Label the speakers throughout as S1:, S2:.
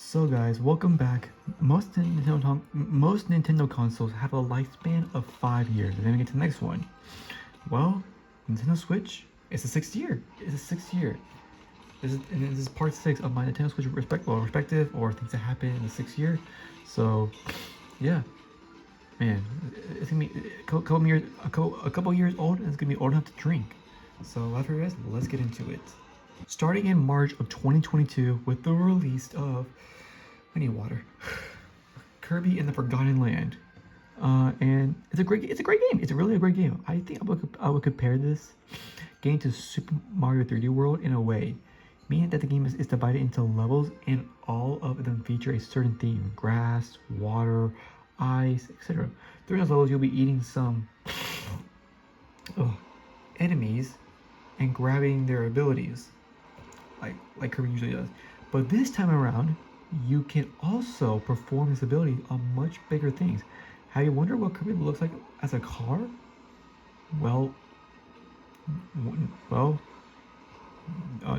S1: So guys, welcome back. Most Nintendo consoles have a lifespan of 5 years, and then we get to the next one. Well, Nintendo Switch, it's the sixth year. It's the sixth year. This is part 6 of my Nintendo Switch perspective, or things that happen in the 6th year. So, yeah, man, it's gonna be a couple years old, and it's gonna be old enough to drink. So, without further ado, let's get into it. Starting in March of 2022 with the release of, I need water, Kirby and the Forgotten Land. And it's a great game. It's really a great game. I think I would compare this game to Super Mario 3D World in a way, meaning that the game is divided into levels and all of them feature a certain theme: grass, water, ice, etc. During those levels, you'll be eating some enemies and grabbing their abilities, like Kirby usually does. But this time around, you can also perform this ability on much bigger things. Have you wondered what Kirby looks like as a car? Well,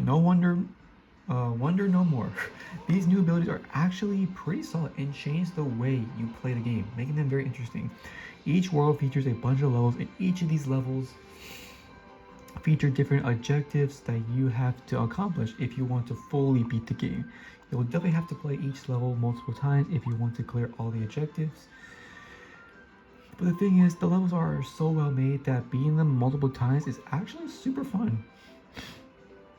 S1: no wonder, wonder no more. These new abilities are actually pretty solid and change the way you play the game, making them very interesting. Each world features a bunch of levels, and each of these levels feature different objectives that you have to accomplish if you want to fully beat the game. You'll definitely have to play each level multiple times if you want to clear all the objectives. But the thing is, the levels are so well made that beating them multiple times is actually super fun.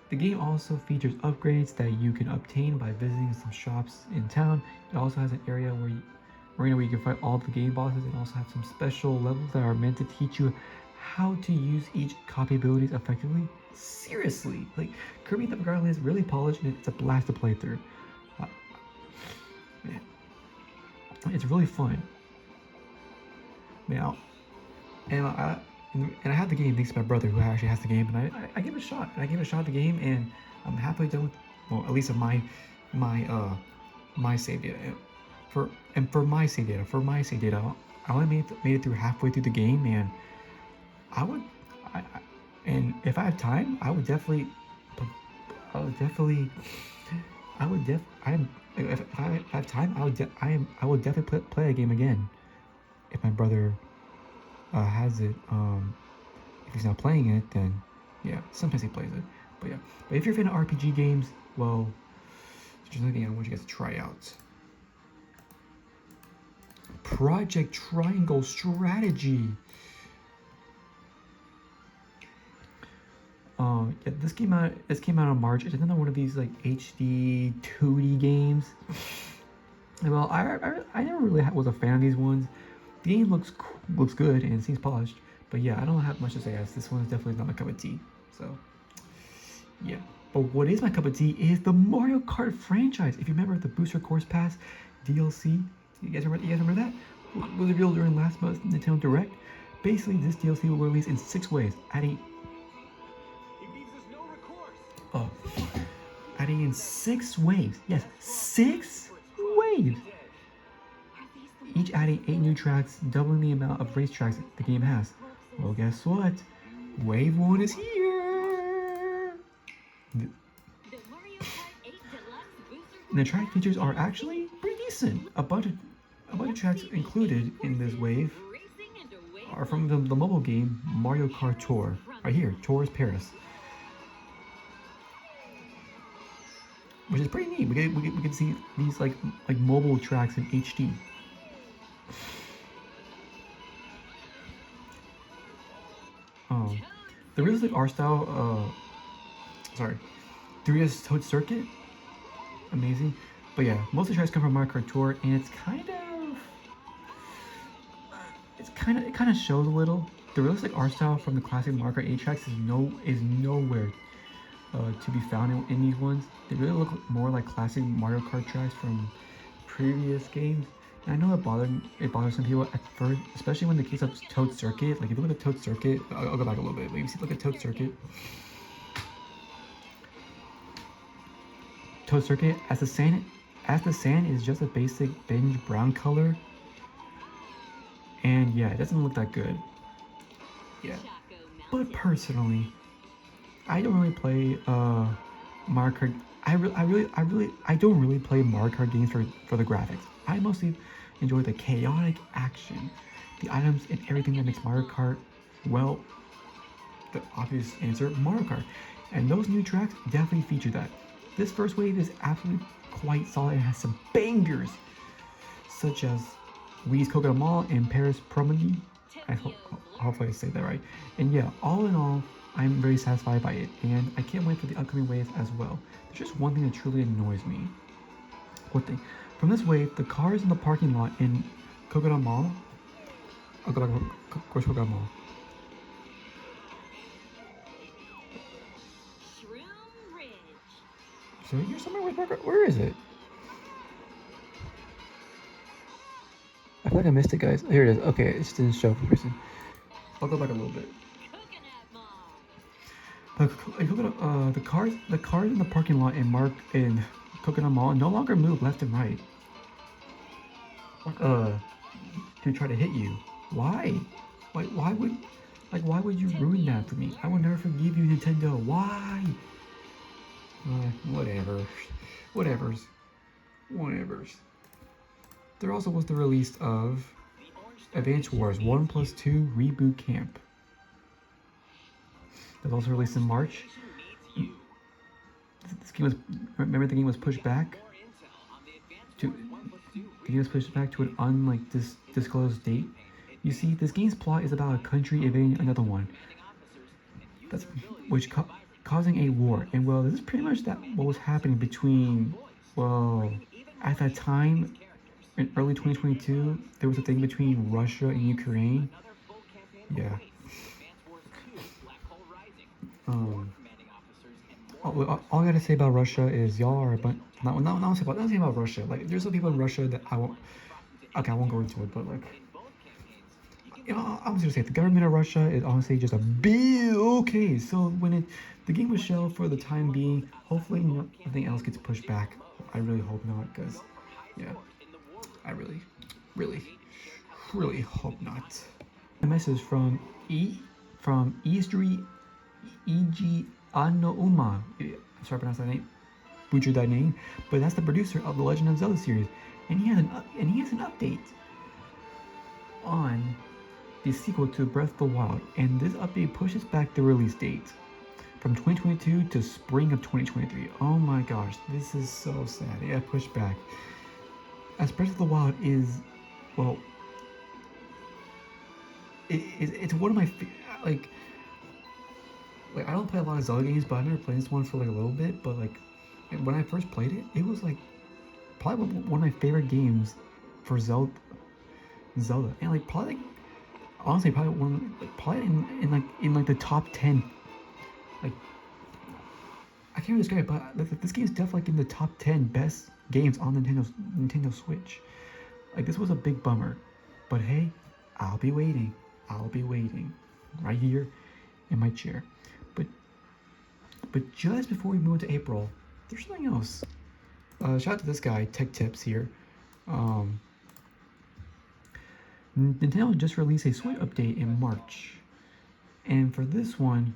S1: The game also features upgrades that you can obtain by visiting some shops in town. It also has an area where you can fight all the game bosses, and also have some special levels that are meant to teach you how to use each copy abilities effectively. Seriously, like, Kirby and the Forgotten Land is really polished, and it's a blast to play through. Man, it's really fun. Now, and I have the game thanks to my brother, who actually has the game, and I give it a shot. And I gave it a shot at the game, and I'm halfway done with, well, at least of my save data. For my save data, I only made it through halfway through the game, and and if I have time, I would definitely play a game again. If my brother has it, if he's not playing it, then yeah, sometimes he plays it. But yeah, but if you're a fan of RPG games, well, there's another thing I want you guys to try out. Project Triangle Strategy. Yeah, this came out in March. It's another one of these like HD 2D games. Well, I never really was a fan of these ones. The game looks good and seems polished, but yeah, I don't have much to say, as this one is definitely not my cup of tea. So yeah, but what is my cup of tea is the Mario Kart franchise. If you remember the Booster Course Pass DLC, you guys remember that? Was revealed during last month's Nintendo Direct. Basically, this DLC will release in 6 ways, adding in 6 waves. Yes, 6 waves. Each adding 8 new tracks, doubling the amount of racetracks the game has. Well, guess what? Wave 1 is here. And the track features are actually pretty decent. A bunch of tracks included in this wave are from the mobile game Mario Kart Tour. Right here, Tours Paris, which is pretty neat. We can see these like mobile tracks in HD. The realistic art style, the realistic Toad Circuit, amazing. But yeah, most of the tracks come from Mario Kart Tour, and it kind of shows a little. The realistic art style from the classic Mario Kart 8 tracks is nowhere to be found in these ones. They really look more like classic Mario Kart tracks from previous games. And I know it bothers some people at first, especially when the case of Toad Circuit. Like, if you look at Toad Circuit, I'll go back a little bit. But if you look at Toad Circuit, as the sand is just a basic beige brown color, and yeah, it doesn't look that good. Yeah, but personally, I don't really play Mario Kart. I don't really play Mario Kart games for the graphics. I mostly enjoy the chaotic action, the items and everything that makes Mario Kart, well, the obvious answer, Mario Kart. And those new tracks definitely feature that. This first wave is absolutely quite solid and has some bangers, such as Wee's Coconut Mall and Paris Promenade. Hopefully I say that right. And yeah, all in all, I'm very satisfied by it, and I can't wait for the upcoming waves as well. There's just one thing that truly annoys me. What thing? From this wave, the cars in the parking lot in Coconut Mall. I'll go back to Coconut Mall. So you're somewhere with Margaret? Where is it? I feel like I missed it, guys. Here it is. Okay, it just didn't show for some reason. I'll go back a little bit. The cars in the parking lot in Coconut Mall no longer move left and right. To try to hit you. Why? Why would you ruin that for me? I will never forgive you, Nintendo. Why? Whatevers. There also was the release of Advance Wars 1+2 Reboot Camp. It was also released in March. Remember the game was pushed back to an undisclosed date. You see, this game's plot is about a country invading another one. Causing a war. And well, this is pretty much what was happening between, well, at that time, in early 2022, there was a thing between Russia and Ukraine. Yeah. All I gotta say about Russia is y'all are a bunch. Not say about Russia. Like, there's some people in Russia that I won't go into it, but like, you know, I was gonna say the government of Russia is honestly just a big okay. So when the game was shelved for the time being, hopefully nothing else gets pushed back. I really hope not, because yeah, I really hope not. A message from Eastri E.G. Anouma. I'm sorry to pronounce that name. Butchered that name, but that's the producer of the Legend of Zelda series, and he has an update on the sequel to Breath of the Wild, and this update pushes back the release date from 2022 to spring of 2023. Oh my gosh, this is so sad. Yeah, pushed back. As Breath of the Wild is, well, it's one of my like I don't play a lot of Zelda games, but I've never played this one for like a little bit. But like when I first played it, it was like probably one of my favorite games for Zelda, and like probably like, honestly probably one like, probably in the top 10. Like I can't really describe it, but this game is definitely like in the top 10 best games on Nintendo Switch. Like this was a big bummer, but hey, I'll be waiting right here in my chair. But just before we move into April, there's something else. Shout out to this guy, Tech Tips here. Nintendo just released a Switch update in March, and for this one,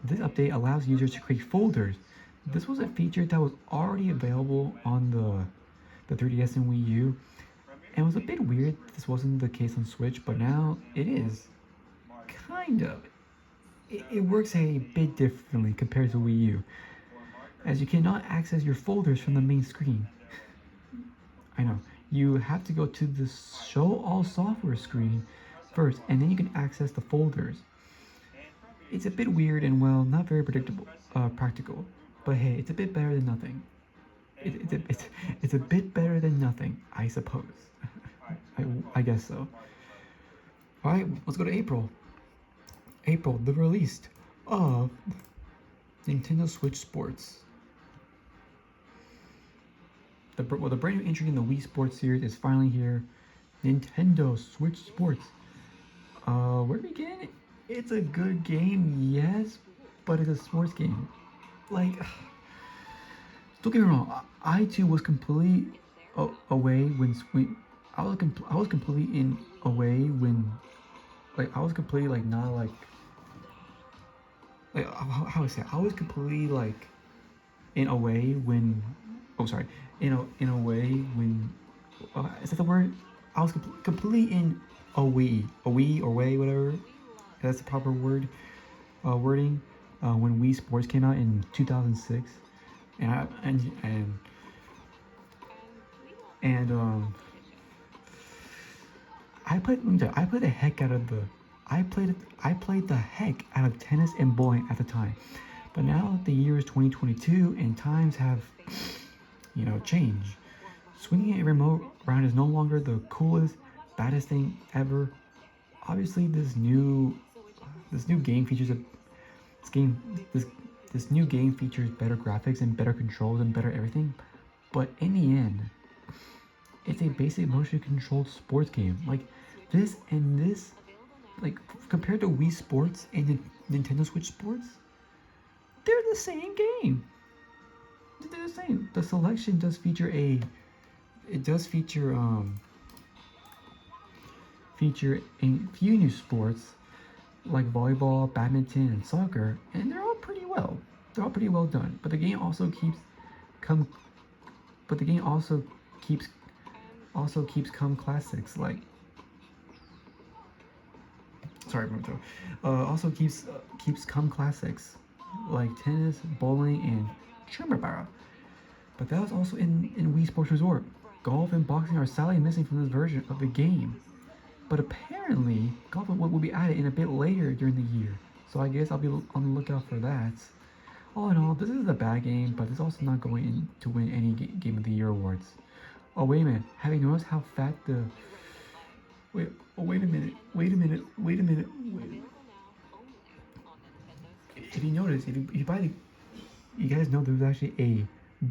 S1: this update allows users to create folders. This was a feature that was already available on the 3DS and Wii U, and it was a bit weird this wasn't the case on Switch, but now it is. Kind of. It works a bit differently compared to Wii U, as you cannot access your folders from the main screen. I know. You have to go to the Show All Software screen first, and then you can access the folders. It's a bit weird and, well, not very practical, but hey, it's a bit better than nothing. It's a bit better than nothing, I suppose. I guess so. Alright, let's go to April. The release of Nintendo Switch Sports. The brand new entry in the Wii Sports series is finally here. Nintendo Switch Sports. Where do we get it? It's a good game, yes, but it's a sports game. Like, don't get me wrong. I too was completely away when I was completely in away when, like, I was completely like not like. like how I say it? I was completely like in a way when oh sorry in a way when is that the word? I was completely in a we or way whatever that's the proper wording when Wii Sports came out in 2006 and I played the heck out of the I played the heck out of tennis and bowling at the time. But now the year is 2022 and times have changed. Swinging a remote around is no longer the coolest, baddest thing ever. Obviously, this new game features a this game this this new game features better graphics and better controls and better everything. But in the end, it's a basic motion controlled sports game. Like this, like compared to Wii Sports and Nintendo Switch Sports, they're the same game. They're the same. The selection does feature feature a few new sports like volleyball, badminton, and soccer, and they're all pretty well. They're all pretty well done. But the game come. But the game also keeps come classics like. Sorry, also keeps come classics like tennis, bowling, and Chumbara. But that was also in Wii Sports Resort. Golf and boxing are sadly missing from this version of the game. But apparently, golf will be added in a bit later during the year. So I guess I'll be on the lookout for that. All in all, this is a bad game, but it's also not going in to win any Game of the Year awards. Oh, wait a minute. Have you noticed how fat the... Wait, oh, wait a minute. If you notice, if you buy the... You guys know there's actually a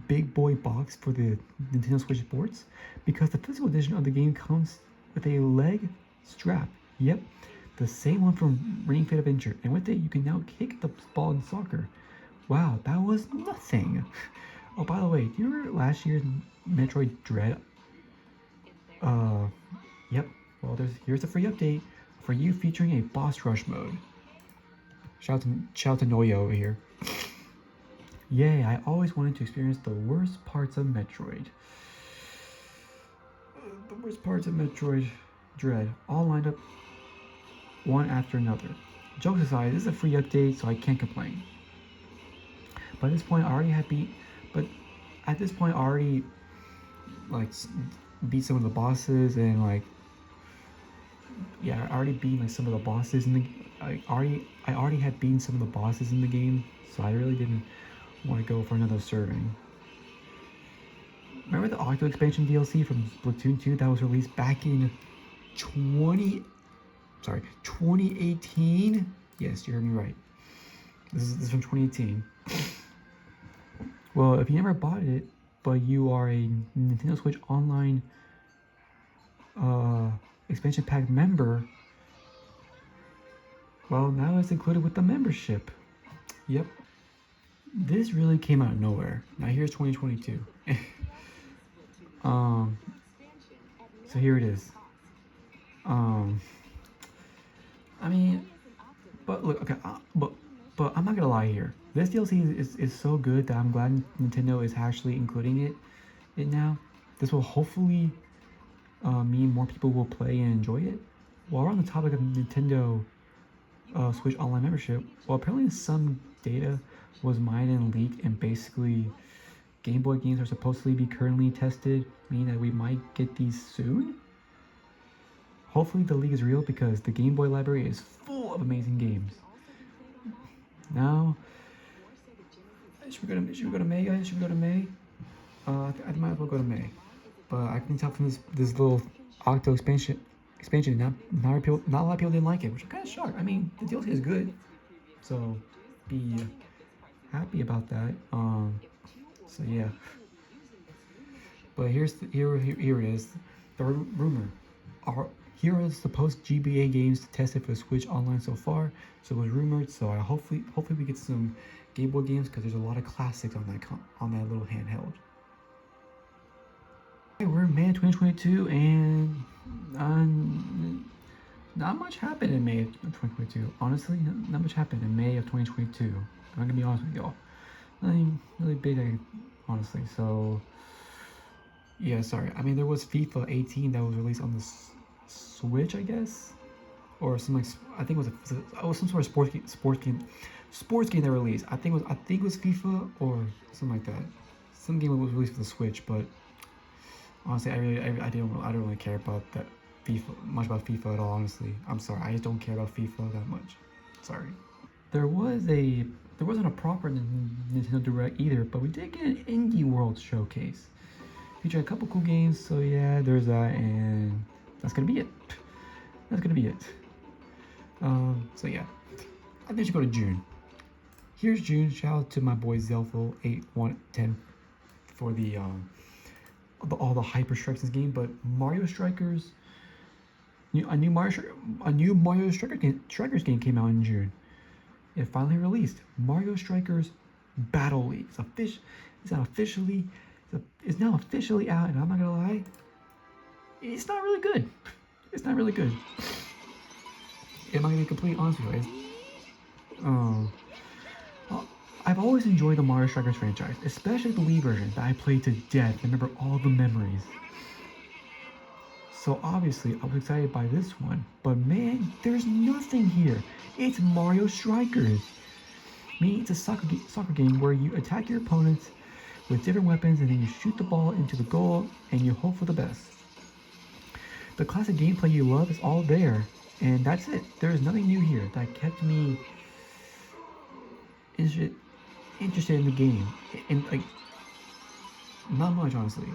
S1: big boy box for the Nintendo Switch Sports? Because the physical edition of the game comes with a leg strap. Yep, the same one from Ring Fit Adventure. And with it, you can now kick the ball in soccer. Wow, that was nothing. Oh, by the way, do you remember last year's Metroid Dread? Yep. Well, here's a free update for you featuring a boss rush mode. Shout out to Noyo over here. Yay, I always wanted to experience the worst parts of Metroid. The worst parts of Metroid Dread, all lined up one after another. Jokes aside, this is a free update, so I can't complain. But at this point, I already like beat some of the bosses and like I already beat like some of the bosses in the I already had beaten some of the bosses in the game, so I really didn't want to go for another serving. Remember the Octo expansion DLC from Splatoon 2 that was released back in 2018? Yes, you heard me right. This is from 2018. Well, if you never bought it, but you are a Nintendo Switch Online expansion pack member, well, now it's included with the membership. Yep. This really came out of nowhere. Now here's 2022. So here it is. I mean, but look, okay, but I'm not gonna lie here. This DLC is so good that I'm glad Nintendo is actually including it now. This will hopefully mean more people will play and enjoy it. While we're on the topic of Nintendo Switch Online membership, well, apparently some data was mined and leaked, and basically Game Boy games are supposedly be currently tested, meaning that we might get these soon. Hopefully the leak is real because the Game Boy library is full of amazing games. Now, should we go to May, guys? Should we go to May? I might as well go to May. But I can tell from this little Octo expansion, not a lot of people didn't like it, which I'm kind of shocked. I mean, the DLC is good, so be happy about that. So yeah. But here it is. The rumor. Here is the post GBA games tested for the Switch Online so far. So it was rumored. So hopefully we get some Game Boy games because there's a lot of classics on that little handheld. We're in May 2022, and not much happened in May of 2022. Honestly, not much happened in May of 2022. I'm gonna be honest with y'all. Nothing really big, honestly. So, yeah, sorry. I mean, there was FIFA 18 that was released on the Switch, I guess, or some like I think it was some sort of sports game that released. I think it was FIFA or something like that. Some game that was released for the Switch, but honestly, I don't really care about that much about FIFA at all. Honestly, I'm sorry. I just don't care about FIFA that much. Sorry. There wasn't a proper Nintendo Direct either, but we did get an Indie World showcase. Featured a couple cool games, so yeah, there's that, and that's gonna be it. That's gonna be it. So yeah, I think we should go to June. Here's June. Shout out to my boy Zelfo8110 for all the hyper strikes in this game. But Mario Strikers, a new Mario Strikers game came out in June. It finally released. Mario Strikers Battle League. It's now officially out, and I'm not gonna lie, it's not really good. It's not really good. Am I gonna be completely honest with you guys? I've always enjoyed the Mario Strikers franchise, especially the Wii version that I played to death. I remember all the memories. So obviously, I was excited by this one, but man, there's nothing here. It's Mario Strikers. It's a soccer game where you attack your opponents with different weapons and then you shoot the ball into the goal and you hope for the best. The classic gameplay you love is all there, and that's it. There is nothing new here that kept me interested in the game. And like, not much, honestly.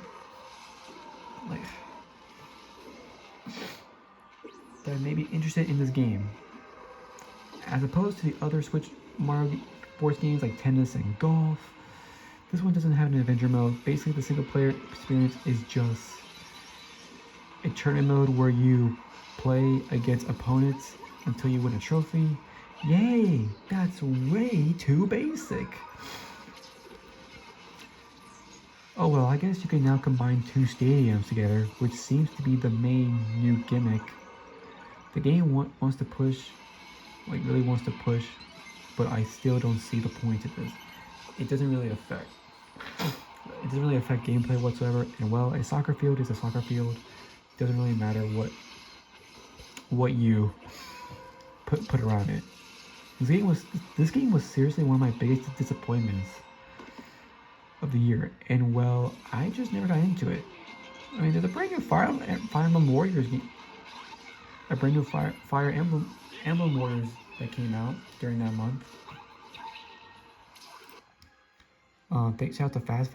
S1: Like, that made me interested in this game. As opposed to the other Switch Mario sports games like tennis and golf, this one doesn't have an adventure mode. Basically, the single player experience is just a tournament mode where you play against opponents until you win a trophy. Yay! That's way too basic. Oh well, I guess you can now combine two stadiums together, which seems to be the main new gimmick. The game wants to push, really wants to push, but I still don't see the point to this. It doesn't really affect gameplay whatsoever. And well, a soccer field is a soccer field. It doesn't really matter what you put around it. This game was seriously one of my biggest disappointments of the year, and well, I just never got into it. I mean, there's a brand new Fire Emblem Warriors game, a brand new Fire Emblem Warriors that came out during that month. Thanks out to Fast.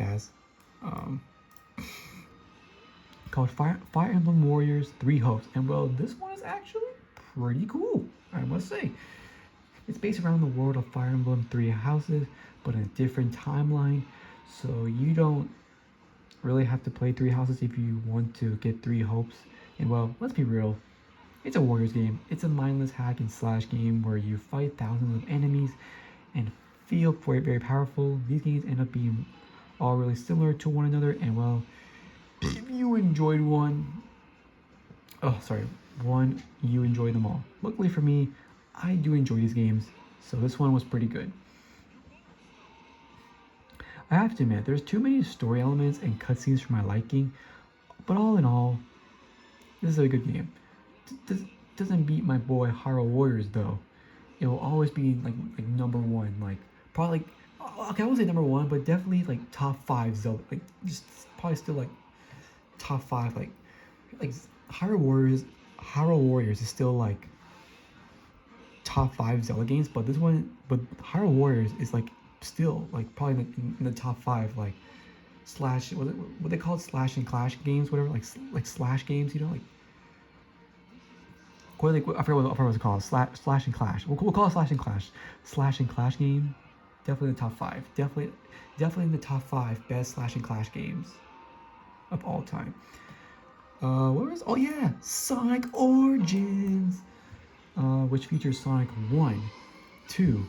S1: Called Fire Emblem Warriors 3 Hopes, and well, this one is actually pretty cool, I must say. It's based around the world of Fire Emblem 3 Houses, but in a different timeline. So you don't really have to play 3 houses if you want to get 3 hopes. And well, let's be real, it's a Warriors game. It's a mindless hack and slash game where you fight thousands of enemies and feel very, very powerful. These games end up being all really similar to one another. And well, if you enjoyed one, you enjoy them all. Luckily for me, I do enjoy these games, so this one was pretty good. I have to admit, there's too many story elements and cutscenes for my liking, but all in all, this is a good game. Doesn't beat my boy Hyrule Warriors though. It will always be like number one, like probably okay, I won't say number one, but definitely like top 5 Zelda, like just probably still like top 5, like Hyrule Warriors is still like top 5 Zelda games, but Hyrule Warriors is like still like probably in the top 5, like what they call it, slash and clash games, whatever, like slash games, you know, like I forgot what it's called, slash and clash. We'll call it slash and clash game. Definitely in the top 5. Definitely in the top 5 best slash and clash games of all time. Oh yeah, Sonic Origins, which features Sonic 1, 2,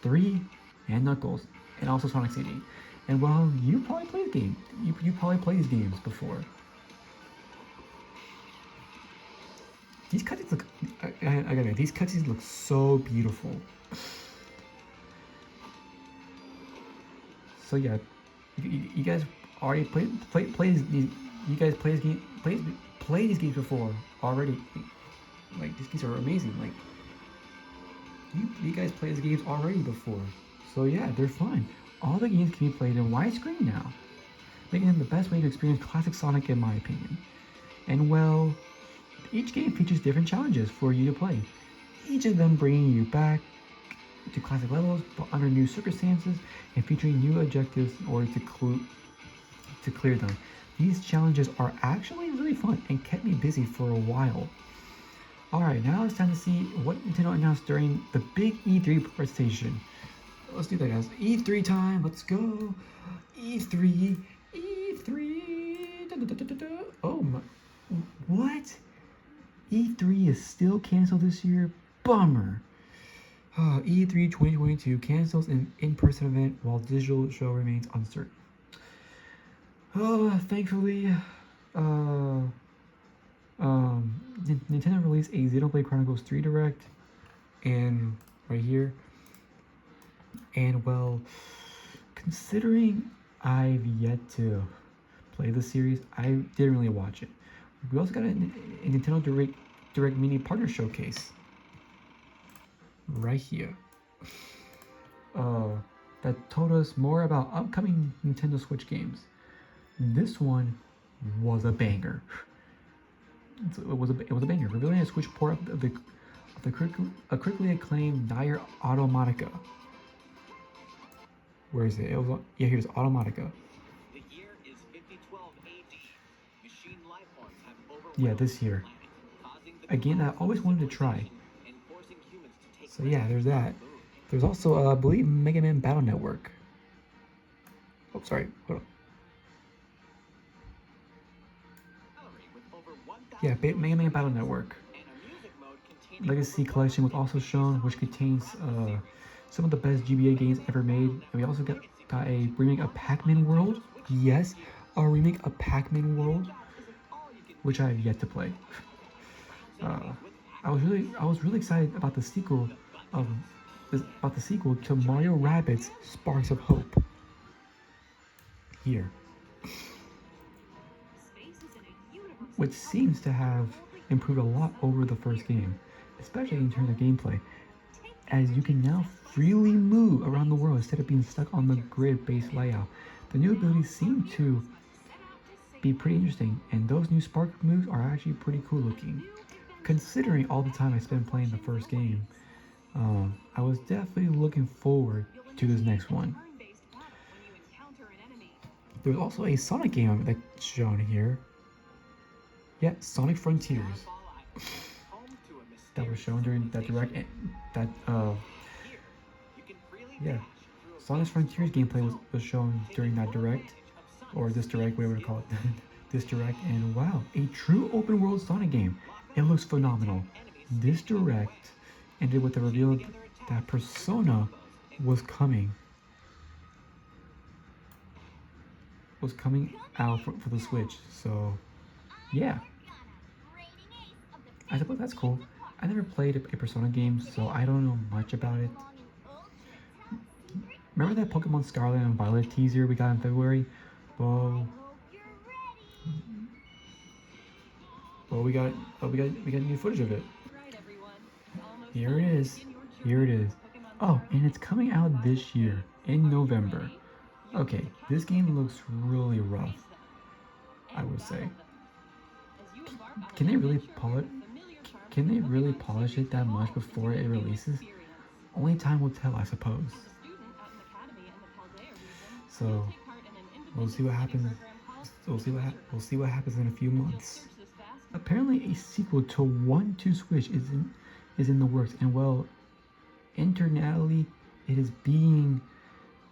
S1: 3, and Knuckles, and also Sonic CD. And well, you probably played the game. You probably played these games before. These cutscenes look, I gotta admit, these cutscenes look so beautiful. So yeah, you guys already play these. You guys play these games before already. Like these games are amazing. Like you guys play these games already before. So yeah, they're fun. All the games can be played in widescreen now, making them the best way to experience classic Sonic in my opinion. And well, each game features different challenges for you to play, each of them bringing you back to classic levels, but under new circumstances and featuring new objectives in order to clear them. These challenges are actually really fun and kept me busy for a while. Alright, now it's time to see what Nintendo announced during the big E3 presentation. Let's do that, guys. E3 time, let's go. E3, E3. Da, da, da, da, da. Oh my, what? E3 is still canceled this year? Bummer. E3 2022 cancels an in-person event while digital show remains uncertain. Thankfully, Nintendo released a Xenoblade Chronicles 3 Direct, and right here, and well, considering I've yet to play the series, I didn't really watch it. We also got a Nintendo Direct Mini Partner Showcase right here. That told us more about upcoming Nintendo Switch games. This one was a banger. It was a banger, revealing a Switch port of the critically acclaimed Nier Automata. Where is it? Yeah, here's Automata.
S2: The year is 5012 AD. Machine life forms have overwhelmed
S1: yeah, this year. A game that I always wanted to try. So yeah, there's that. There's also, I believe, Mega Man Battle Network. Oh, sorry. Hold on. Yeah, Mega Man Battle Network. Legacy Collection was also shown, which contains some of the best GBA games ever made. And we also got a remake of Pac-Man World. Yes, a remake of Pac-Man World, which I have yet to play. I was really excited about the sequel to Mario Rabbids Sparks of Hope. Here, which seems to have improved a lot over the first game, especially in terms of gameplay, as you can now freely move around the world instead of being stuck on the grid-based layout. The new abilities seem to be pretty interesting, and those new spark moves are actually pretty cool looking. Considering all the time I spent playing the first game, I was definitely looking forward to this next one. There's also a Sonic game that's shown here. Yeah, Sonic Frontiers. That was shown during that direct. Yeah, Sonic Frontiers gameplay was shown during that direct, or this direct, whatever to call it. This direct, and wow, a true open world Sonic game. It looks phenomenal. This direct ended with the reveal that Persona was coming out for the Switch. So yeah, I suppose that's cool. I never played a Persona game, so I don't know much about it. Remember that Pokemon Scarlet and Violet teaser we got in February? Well, we got new footage of it. Here it is. Here it is. Oh, and it's coming out this year in November. Okay, this game looks really rough, I would say. Can they really polish it that much before it releases? Only time will tell, I suppose. So we'll see what happens. We'll see what happens in a few months. Apparently, a sequel to 1-2 Switch is in the works, and well, internally, it is being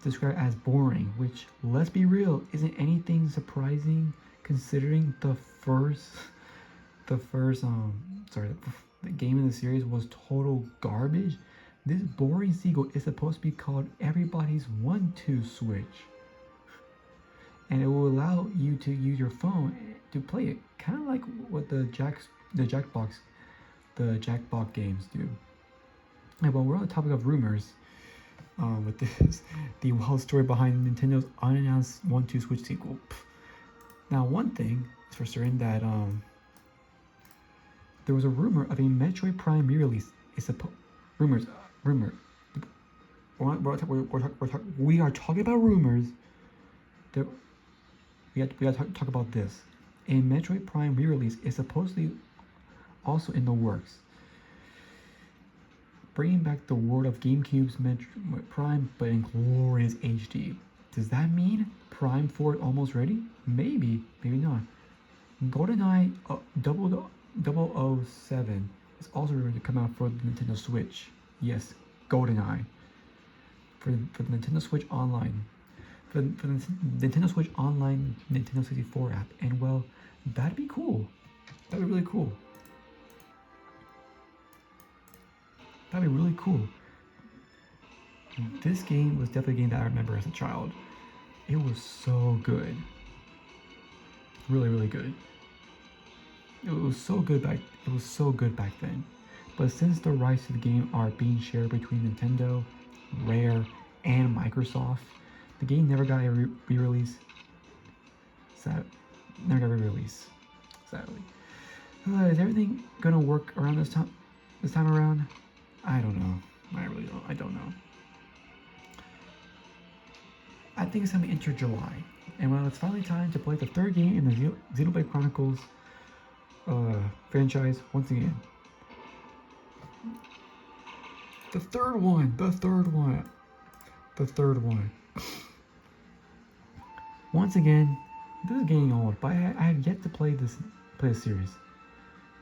S1: described as boring, which, let's be real, isn't anything surprising considering the game in the series was total garbage. This boring sequel is supposed to be called everybody's 1-2 Switch, and it will allow you to use your phone to play it, kind of like what the Jackbox the Jackbox games do. And while we're on the topic of rumors, with this, the wild story behind Nintendo's unannounced 1-2 Switch sequel. Now, one thing is for certain that there was a rumor of a Metroid Prime re-release. It's a rumor. We are talking about rumors. That we got to talk about this. A Metroid Prime re-release is supposedly also in the works, bringing back the world of GameCube's Metroid Prime, but in glorious HD. Does that mean Prime 4 is almost ready? Maybe, maybe not. GoldenEye 007 is also ready to come out for the Nintendo Switch. Yes, GoldenEye. For the Nintendo Switch Online. For the Nintendo Switch Online Nintendo 64 app. And well, that'd be cool. That'd be really cool. That'd be really cool. This game was definitely a game that I remember as a child. It was so good. Really, really good. It was so good back then. But since the rights to the game are being shared between Nintendo, Rare, and Microsoft, the game never got a re-release. Never got a re-release, sadly. Is everything gonna work around this time around? I don't know. I really don't. I don't know. I think it's time to enter July, and well, it's finally time to play the third game in the Xenoblade Chronicles franchise once again. The third one. Once again, this is getting old, but I have yet to play this series.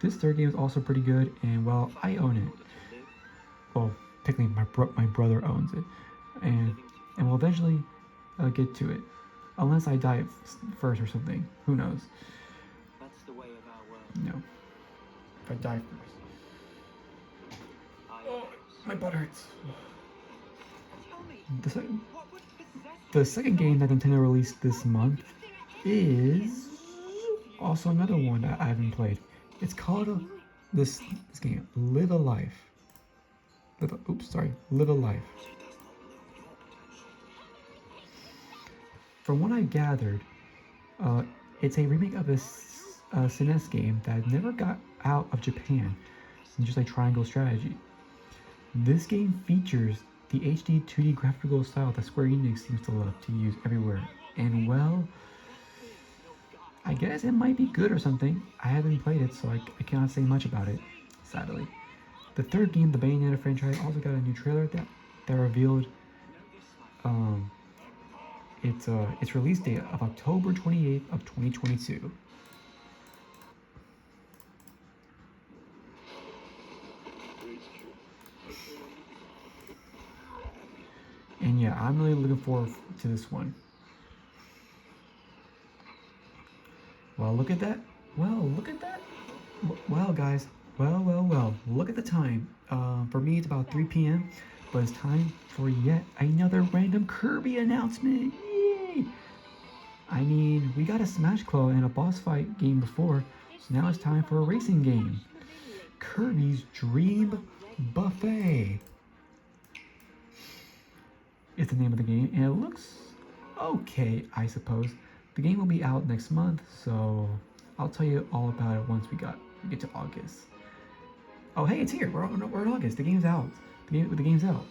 S1: This third game is also pretty good, and well, I own it. Well, technically, my brother owns it, and we'll eventually get to it, unless I die first or something. Who knows?
S2: That's the way of our world.
S1: No, if I die first. Oh, my butt hurts.
S2: Tell me, what would possess
S1: The second game that Nintendo released this month is also another one that I haven't played. It's called this game, Live a Life. Live a Life. From what I gathered, it's a remake of a SNES game that never got out of Japan, just like Triangle Strategy. This game features the HD 2D graphical style that Square Enix seems to love to use everywhere. And well, I guess it might be good or something. I haven't played it, so I cannot say much about it, sadly. The third game, the Bayonetta franchise, also got a new trailer that revealed its release date of October 28th of 2022. And yeah, I'm really looking forward to this one. Well, look at that. Well, guys. Well. Look at the time. For me, it's about 3 p.m. But it's time for yet another random Kirby announcement. Yay! I mean, we got a Smash Claw and a boss fight game before, so now it's time for a racing game. Kirby's Dream Buffet is the name of the game, and it looks okay, I suppose. The game will be out next month, so I'll tell you all about it once we get to August. Oh, hey, it's here. We're in August. The game's out. The game's out.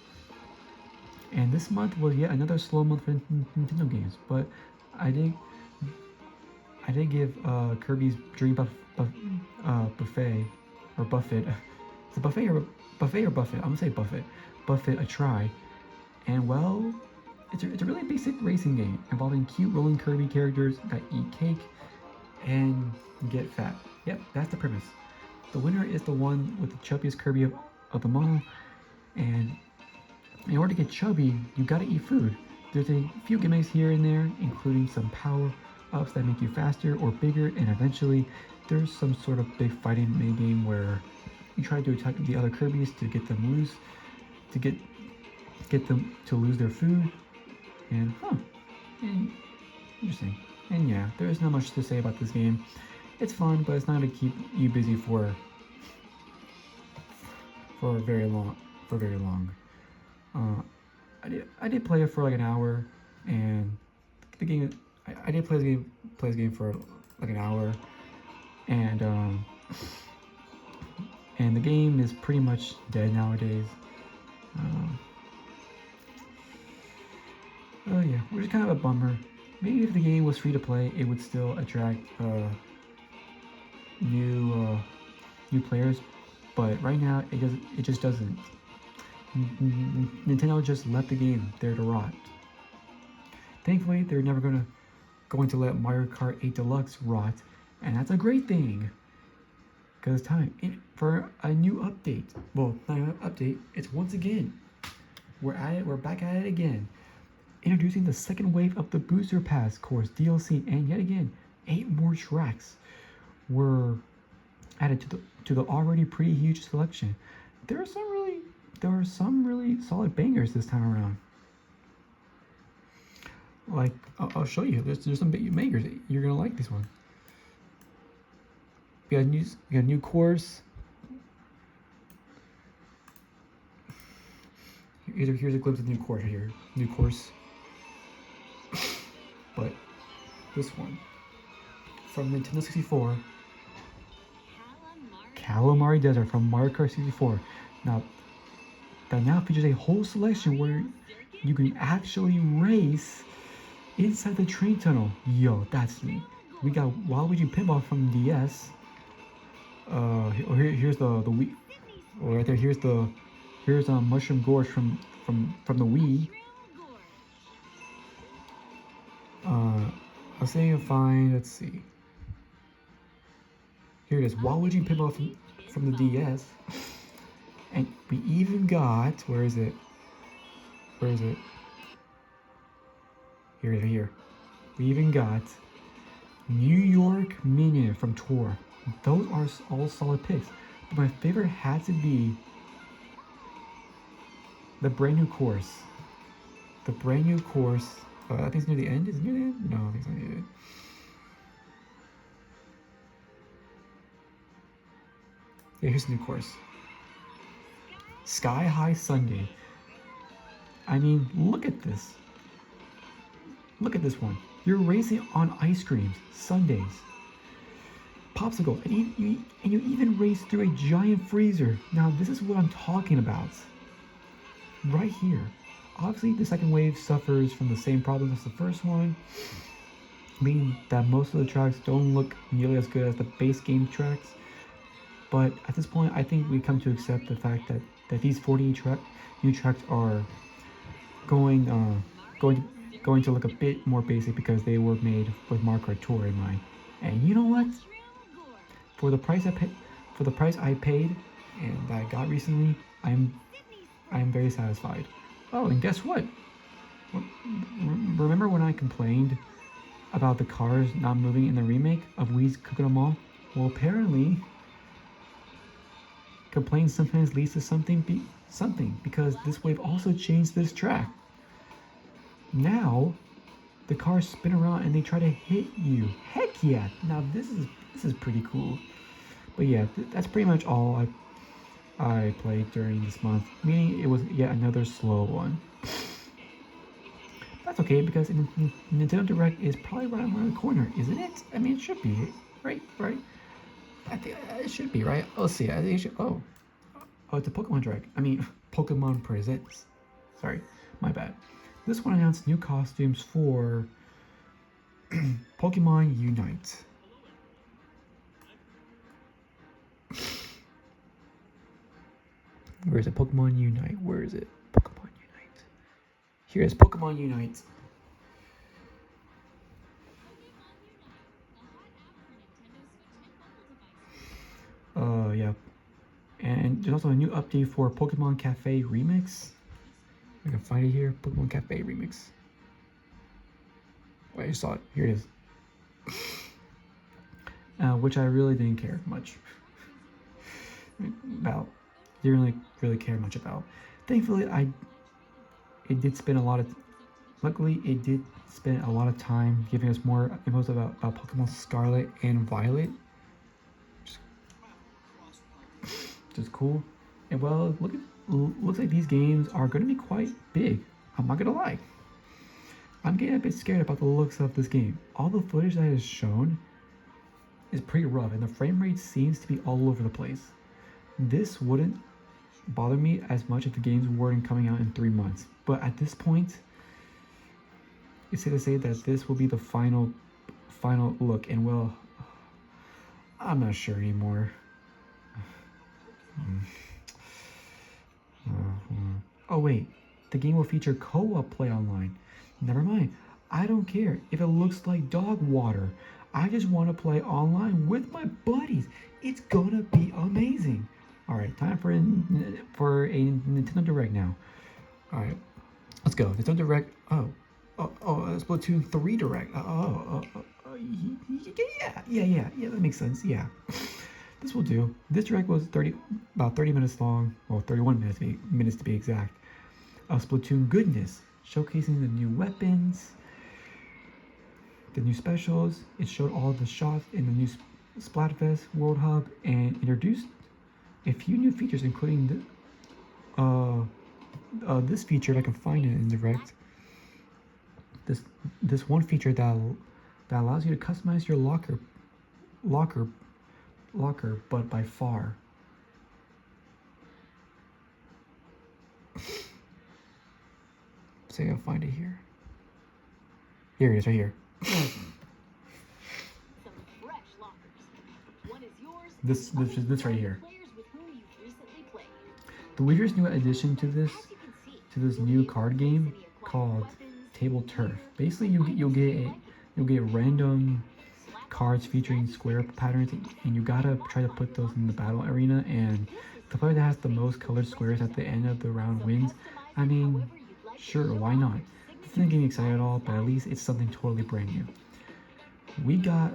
S1: And this month was yet another slow month for Nintendo games, but I did give Kirby's Dream Buffet or Buffet. It's a buffet or Buffet. I'm gonna say Buffet a try. And well, it's a really basic racing game involving cute rolling Kirby characters that eat cake and get fat. Yep, that's the premise. The winner is the one with the chubbiest Kirby of them all, and in order to get chubby, you gotta eat food. There's a few gimmicks here and there, including some power-ups that make you faster or bigger, and eventually there's some sort of big fighting minigame where you try to attack the other Kirbys to get them loose, to get them to lose their food, and interesting. And yeah, there's not much to say about this game. It's fun, but it's not gonna keep you busy for for very long. For very long. I did play it for like an hour, and the game. I did play this game for like an hour, and the game is pretty much dead nowadays. Oh yeah, which is kind of a bummer. Maybe if the game was free to play, it would still attract new players, but right now it just doesn't. Nintendo just left the game there to rot. Thankfully, they're never going to let Mario Kart 8 Deluxe rot, and that's a great thing. Because it's time for a new update. Well, not an update. It's once again. We're at it. We're back at it again. Introducing the second wave of the Booster Pass course DLC, and yet again, 8 more tracks were added to the already pretty huge selection. There are some really solid bangers this time around. Like I'll show you. There's some big bangers. You're gonna like this one. We got a new course. Here's a glimpse of the new course here. New course. But this one from Nintendo 64. Calamari Desert from Mario Kart 64. Now, that now features a whole selection where you can actually race inside the train tunnel. Yo, that's neat. We got Waluigi Pinball from DS. Here's the Wii. Or right there. Here's Mushroom Gorge from the Wii. I'll see if I find. Let's see. Here it is. Waluigi Pinball from the DS. And we even got, where is it? Here it is, here. We even got New York Minion from Tour. Those are all solid picks. But my favorite had to be the brand new course. The brand new course. I think it's near the end. Is it near the end? No, I think it's not near the end. Yeah, here's the new course. Sky High Sunday. I mean, look at this. Look at this one. You're racing on ice creams, sundaes, popsicles, and you even race through a giant freezer. Now, this is what I'm talking about. Right here. Obviously, the second wave suffers from the same problems as the first one, meaning that most of the tracks don't look nearly as good as the base game tracks. But at this point, I think we come to accept the fact that these 48 new tracks are going to look a bit more basic because they were made with Mario Kart Tour in mind. And you know what? For the price I paid and that I got recently, I am very satisfied. Oh, and guess what? Remember when I complained about the cars not moving in the remake of Wii's Cooking 'Em All? Well, apparently, complaints sometimes leads to something because this wave also changed this track. Now, the cars spin around and they try to hit you. Heck yeah! Now this is pretty cool. But yeah, that's pretty much all I played during this month. Meaning it was yet another slow one. That's okay because Nintendo Direct is probably right around the corner, isn't it? I mean, it should be, right? I think it should be, right? Let's see. I think it should. Oh, it's a Pokemon Direct. I mean, Pokemon Presents. Sorry, my bad. This one announced new costumes for Pokemon Unite. Where is it? Pokemon Unite. Where is it? Pokemon Unite. Here is Pokemon Unite. Yeah. And there's also a new update for Pokemon Cafe Remix. I can find it here. Pokemon Cafe Remix. Wait, I saw it. Here it is. Which I really didn't care much about. Didn't really care much about. Thankfully, it did spend a lot of. Luckily, it did spend a lot of time giving us more info about Pokemon Scarlet and Violet, which is cool. And well, looks like these games are going to be quite big. I'm not going to lie. I'm getting a bit scared about the looks of this game. All the footage that is shown is pretty rough, and the frame rate seems to be all over the place. This wouldn't bother me as much if the games weren't coming out in 3 months. But at this point, it's safe to say that this will be the final look, and well, I'm not sure anymore. Oh wait, the game will feature co-op play online. Never mind, I don't care if it looks like dog water. I just want to play online with my buddies. It's gonna be amazing. All right, time for a Nintendo Direct now. All right, let's go. Nintendo Direct. Splatoon 3 Direct. Yeah. That makes sense. Yeah, this will do. This Direct was about 30 minutes long. Well, 31 minutes to be exact. Splatoon goodness, showcasing the new weapons, the new specials. It showed all the shots in the new Splatfest World Hub and introduced a few new features, including this feature. I can find it in Direct. This one feature that allows you to customize your locker, but by far. See, I'll find it here. Here it is, right here. This right here. The weirdest new addition to this new card game called Table Turf. Basically, you'll get random cards featuring square patterns, and you gotta try to put those in the battle arena. And the player that has the most colored squares at the end of the round wins. I mean, sure, why not? This isn't getting me excited at all, but at least it's something totally brand new. We got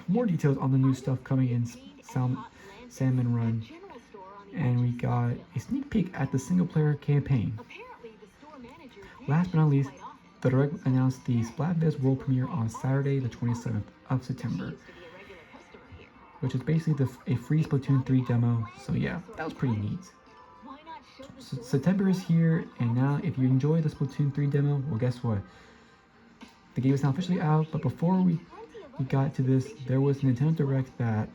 S1: more details on the new stuff coming in Salmon Run, and we got a sneak peek at the single-player campaign. Last but not least, the Direct announced the Splatfest world premiere on Saturday, the 27th of September, which is basically a free Splatoon 3 demo. So yeah, that was pretty neat. So September is here, and now if you enjoy the Splatoon 3 demo, well, guess what? The game is now officially out. But before we got to this, there was a Nintendo Direct that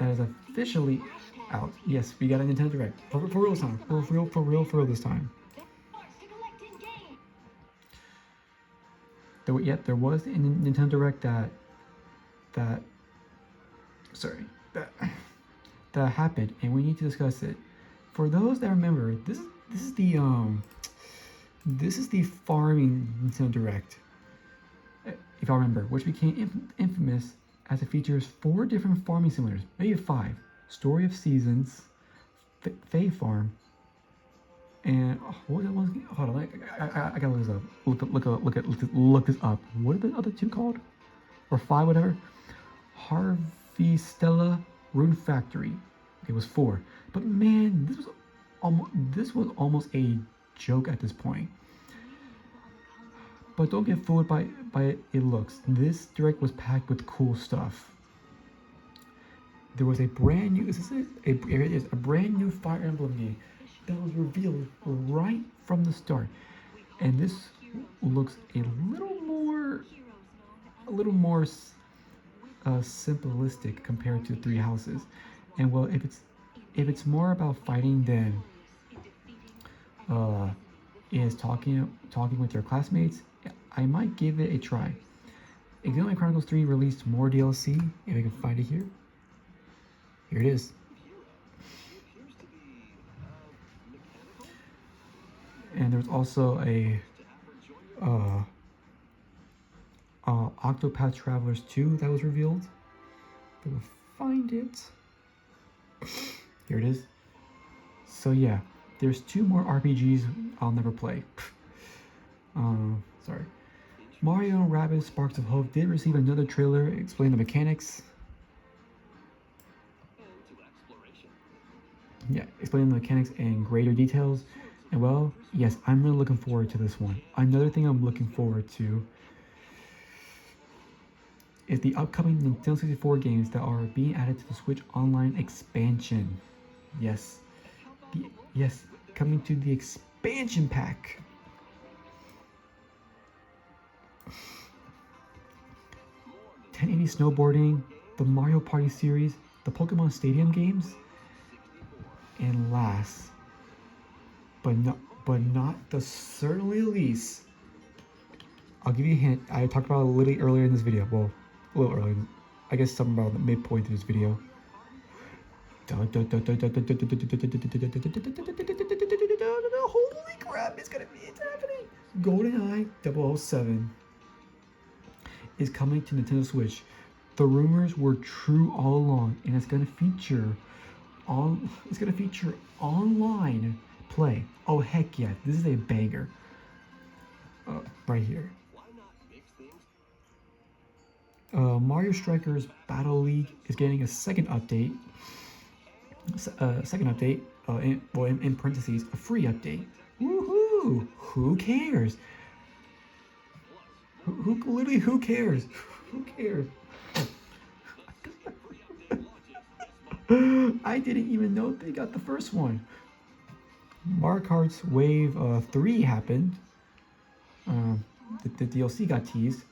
S1: is officially out. Yes, we got a Nintendo Direct for real this time. For real this time. There was a Nintendo Direct that happened, and we need to discuss it. For those that remember, this is the farming Nintendo Direct, if y'all remember, which became infamous as it features 4 different farming simulators, maybe 5: Story of Seasons, Fae Farm, and what was it? Hold on, I gotta look this up. Look this up. What are the other 2 called? Or 5, whatever. Harvestella Rune Factory. It was 4, but man, this was almost a joke at this point. But don't get fooled by it looks. This Direct was packed with cool stuff. There was a brand new brand new Fire Emblem game that was revealed right from the start, and this looks a little more simplistic compared to Three Houses. And well, if it's more about fighting than is talking with your classmates, I might give it a try. Xenoblade Chronicles 3 released more DLC, if I can find it here. Here it is. And there's also a Octopath Travelers 2 that was revealed. If I can find it. Here it is. So yeah, there's 2 more RPGs I'll never play. Sorry. Mario & Rabbids Sparks of Hope did receive another trailer explaining the mechanics. Yeah, explaining the mechanics in greater details. And well, yes, I'm really looking forward to this one. Another thing I'm looking forward to is the upcoming Nintendo 64 games that are being added to the Switch Online expansion. Yes. Yes, coming to the expansion pack. .1080 snowboarding, the Mario Party series, the Pokemon Stadium games, and last, but not the certainly least, I'll give you a hint. I talked about it a little earlier in this video. Well, a little earlier. I guess something about the midpoint of this video. Holy crap, it's happening. GoldenEye 007 is coming to Nintendo Switch. The rumors were true all along, and it's gonna feature online play. Oh heck yeah, this is a banger. Right here. Mario Strikers Battle League is getting a second update. In parentheses, a free update. Woohoo! Who cares? Who cares? Who cares? I didn't even know they got the first one. Mario Kart's Wave 3 happened. The DLC got teased.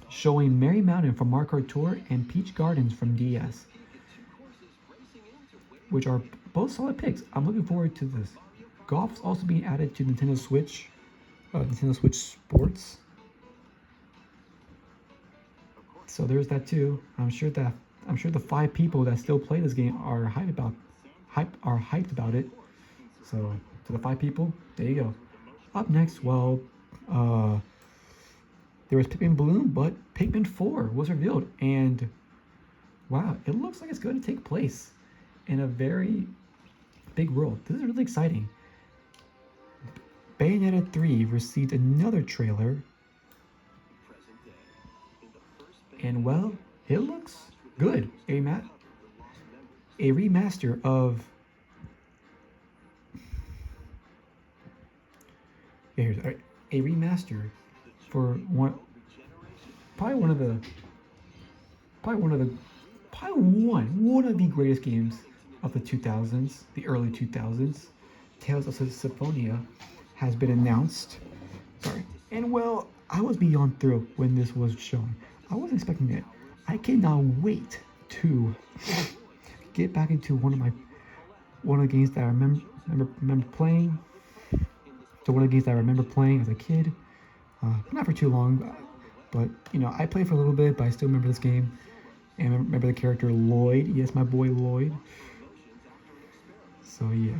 S1: Showing Merry Mountain from Mario Kart Tour and Peach Gardens from DS, which are both solid picks. I'm looking forward to this. Golf's also being added to Nintendo Switch Sports. So there's that too. I'm sure the 5 people that still play this game are hyped about it. So to the 5 people, there you go. Up next, well, there was Pikmin Bloom, but Pikmin 4 was revealed, and wow, it looks like it's going to take place in a very big world. This is really exciting. Bayonetta 3 received another trailer, and well, it looks good. A remaster of for one of the greatest games of the 2000s, the early 2000s. Tales of Symphonia has been announced. And well, I was beyond thrilled when this was shown. I wasn't expecting it. I cannot wait to get back into one of the games that I remember playing. So one of the games that I remember playing as a kid. Not for too long, but I played for a little bit, but I still remember this game. And I remember the character Lloyd. Yes, my boy Lloyd. So yeah.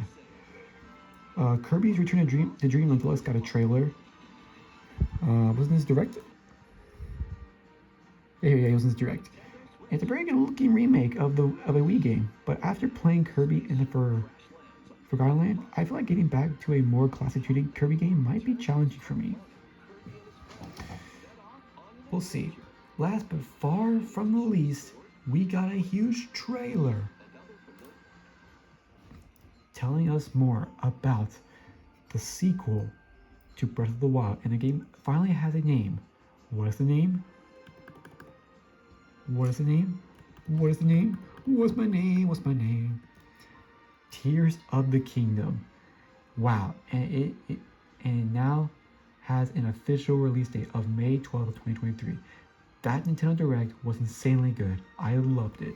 S1: Kirby's Return to Dreamland Deluxe got a trailer. Wasn't this direct? Yeah, it was this direct. It's a very good looking remake of a Wii game, but after playing Kirby in the Forgotten Land, I feel like getting back to a more classic 2D Kirby game might be challenging for me. We'll see. Last but far from the least, we got a huge trailer telling us more about the sequel to Breath of the Wild, and the game finally has a name. What is the name? What's my name? Tears of the Kingdom. Wow, and it now has an official release date of May 12th of 2023. That Nintendo Direct was insanely good. I loved it.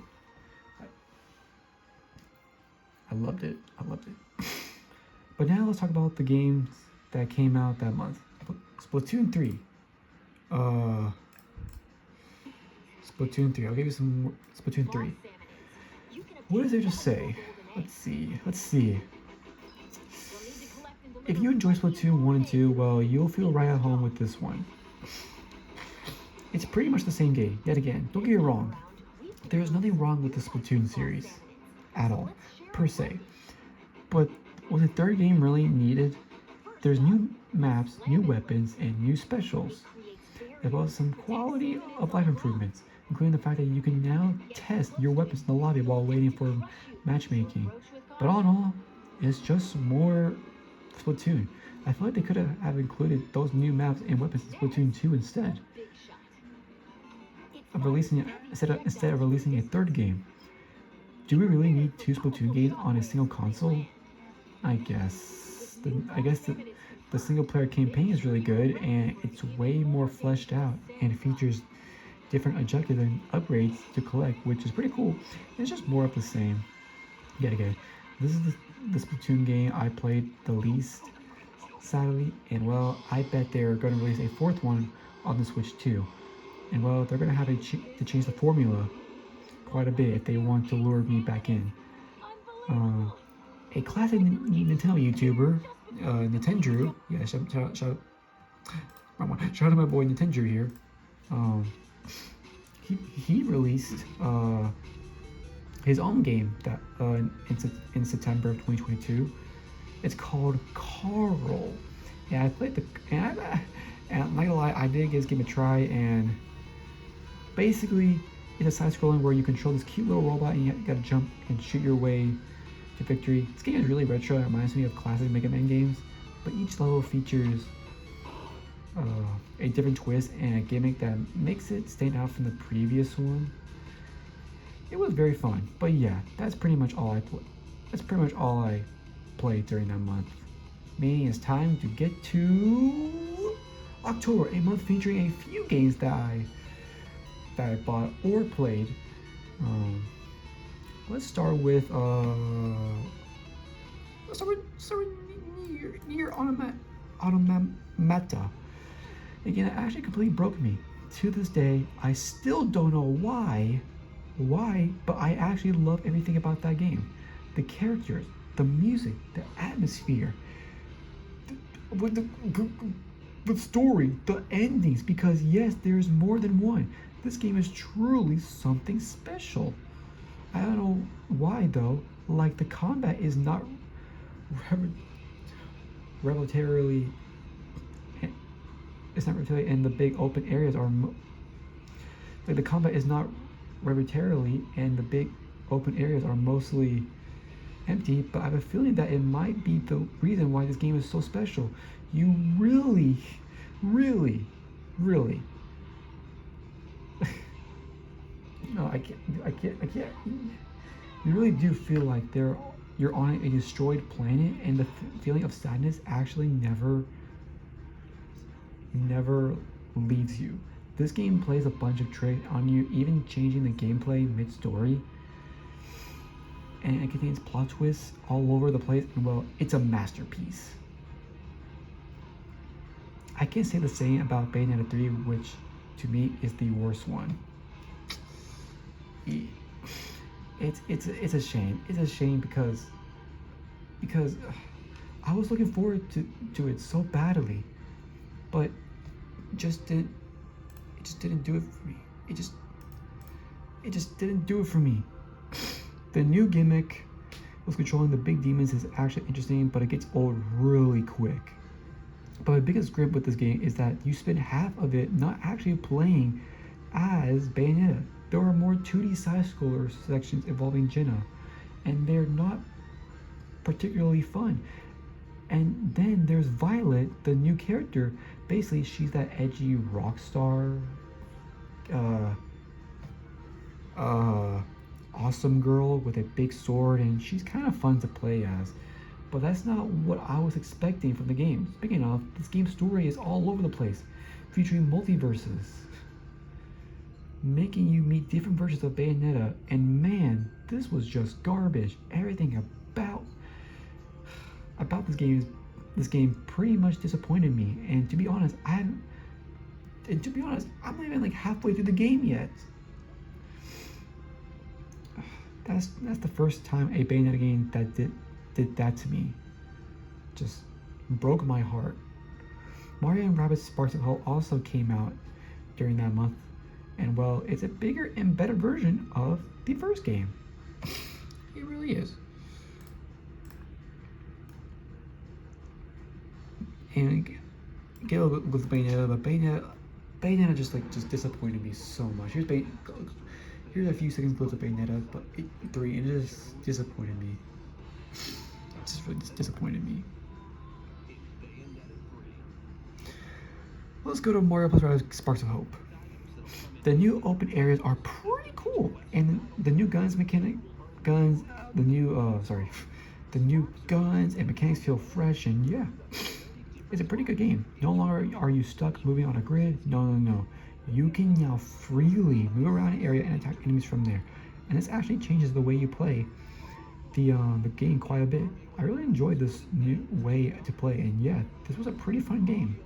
S1: But now let's talk about the games that came out that month. Splatoon 3. Splatoon 3. I'll give you some more. Splatoon 3. What does it just say? Let's see. If you enjoy Splatoon 1 and 2, well, you'll feel right at home with this one. It's pretty much the same game, yet again. Don't get me wrong. There's nothing wrong with the Splatoon series. At all. Per se. But was the third game really needed? There's new maps, new weapons, and new specials, as well as some quality of life improvements, including the fact that you can now test your weapons in the lobby while waiting for matchmaking. But all in all, it's just more Splatoon. I feel like they could have included those new maps and weapons in Splatoon 2 instead of releasing instead of releasing a third game. Do we really need two Splatoon games on a single console? I guess. The single player campaign is really good and it's way more fleshed out and features different objectives and upgrades to collect, which is pretty cool. It's just more of the same. Yet again, this is the Splatoon game I played the least, sadly, and well, I bet they're going to release a fourth one on the Switch too. And well, they're going to have to change the formula quite a bit if they want to lure me back in. A classic Nintendo YouTuber, Nintendo, yeah, shout out to my boy Nintendo here. He released his own game that in September of 2022. It's called Carl, and I played and I'm not gonna lie, I did give this game a try, and basically it's a side-scrolling where you control this cute little robot and you gotta jump and shoot your way to victory. This game is really retro. It reminds me of classic Mega Man games, but each level features a different twist and a gimmick that makes it stand out from the previous one. It was very fun, but yeah, that's pretty much all I played during that month. Meaning it's time to get to October, a month featuring a few games that I bought or played. Let's start with Nier Automata. Again, it actually completely broke me. To this day, I still don't know why, but I actually love everything about that game. The characters, the music, the atmosphere, the story, the endings, because yes, there's more than one. This game is truly something special. I don't know why though, like the combat is not relatively, it's not relatively, and the big open areas are, like the combat is not arbitrarily and the big open areas are mostly empty, but I have a feeling that it might be the reason why this game is so special. You really no, I can't. You really do feel like you're on a destroyed planet, and the feeling of sadness actually never leaves you. This game plays a bunch of tricks on you, even changing the gameplay mid-story, and it contains plot twists all over the place, and well, it's a masterpiece. I can't say the same about Bayonetta 3, which to me is the worst one. It's a shame. It's a shame because I was looking forward to it so badly, but it just didn't do it for me. It just didn't do it for me. The new gimmick with controlling the big demons is actually interesting, but it gets old really quick. But my biggest grip with this game is that you spend half of it not actually playing as Bayonetta. There are more 2D side-scroller sections involving Jenna, and they're not particularly fun. And then there's Violet, the new character. Basically, she's that edgy rock star, awesome girl with a big sword, and she's kind of fun to play as. But that's not what I was expecting from the game. Speaking of, this game's story is all over the place, featuring multiverses, making you meet different versions of Bayonetta, and man, this was just garbage. Everything about this game pretty much disappointed me. And to be honest, I'm not even like halfway through the game yet. That's the first time a Bayonetta game that did that to me. Just broke my heart. Mario & Rabbids Sparks of Hope also came out during that month, and well, it's a bigger and better version of the first game. It really is. And get a little bit with Bayonetta, but Bayonetta just disappointed me so much. Here's a few seconds clips of Bayonetta, but 3, and it just disappointed me. It just really disappointed me. Let's go to Mario plus Rabbids Sparks of Hope. The new open areas are pretty cool, and the new the new guns and mechanics feel fresh, and yeah, it's a pretty good game. No longer are you stuck moving on a grid. No. You can now freely move around an area and attack enemies from there, and this actually changes the way you play the game quite a bit. I really enjoyed this new way to play, and yeah, this was a pretty fun game.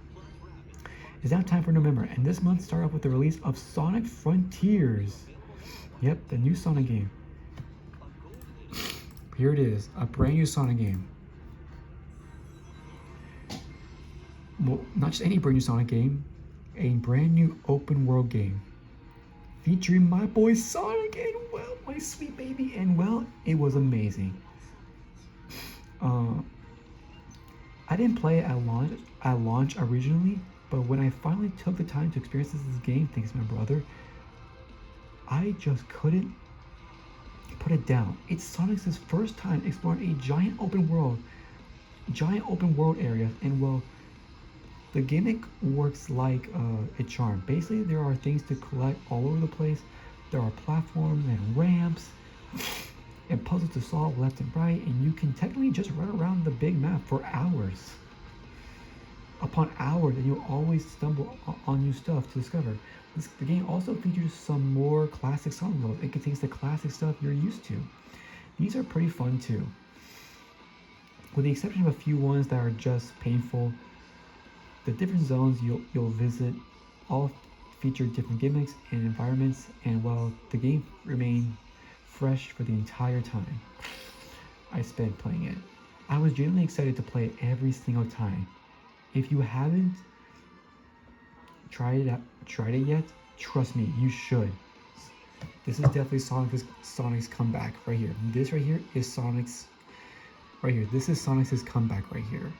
S1: It's now time for November, and this month started off with the release of Sonic Frontiers. Yep, the new Sonic game. Here it is, a brand new Sonic game. Well, not just any brand new Sonic game, a brand new open world game. Featuring my boy Sonic and, well, my sweet baby, and well, it was amazing. I didn't play it at launch originally, but when I finally took the time to experience this game, thanks to my brother, I just couldn't put it down. It's Sonic's first time exploring a giant open world areas, and well, the gimmick works like a charm. Basically, there are things to collect all over the place. There are platforms and ramps and puzzles to solve left and right, and you can technically just run around the big map for hours upon hours, and you'll always stumble on new stuff to discover. The game also features some more classic Sonic levels. It contains the classic stuff you're used to. These are pretty fun too, with the exception of a few ones that are just painful. The different zones you'll visit all feature different gimmicks and environments, and while the game remained fresh for the entire time I spent playing it, I was genuinely excited to play it every single time. If you haven't tried it yet, trust me, you should. This is definitely Sonic's comeback right here. This right here is Sonic's right here. This is Sonic's comeback right here.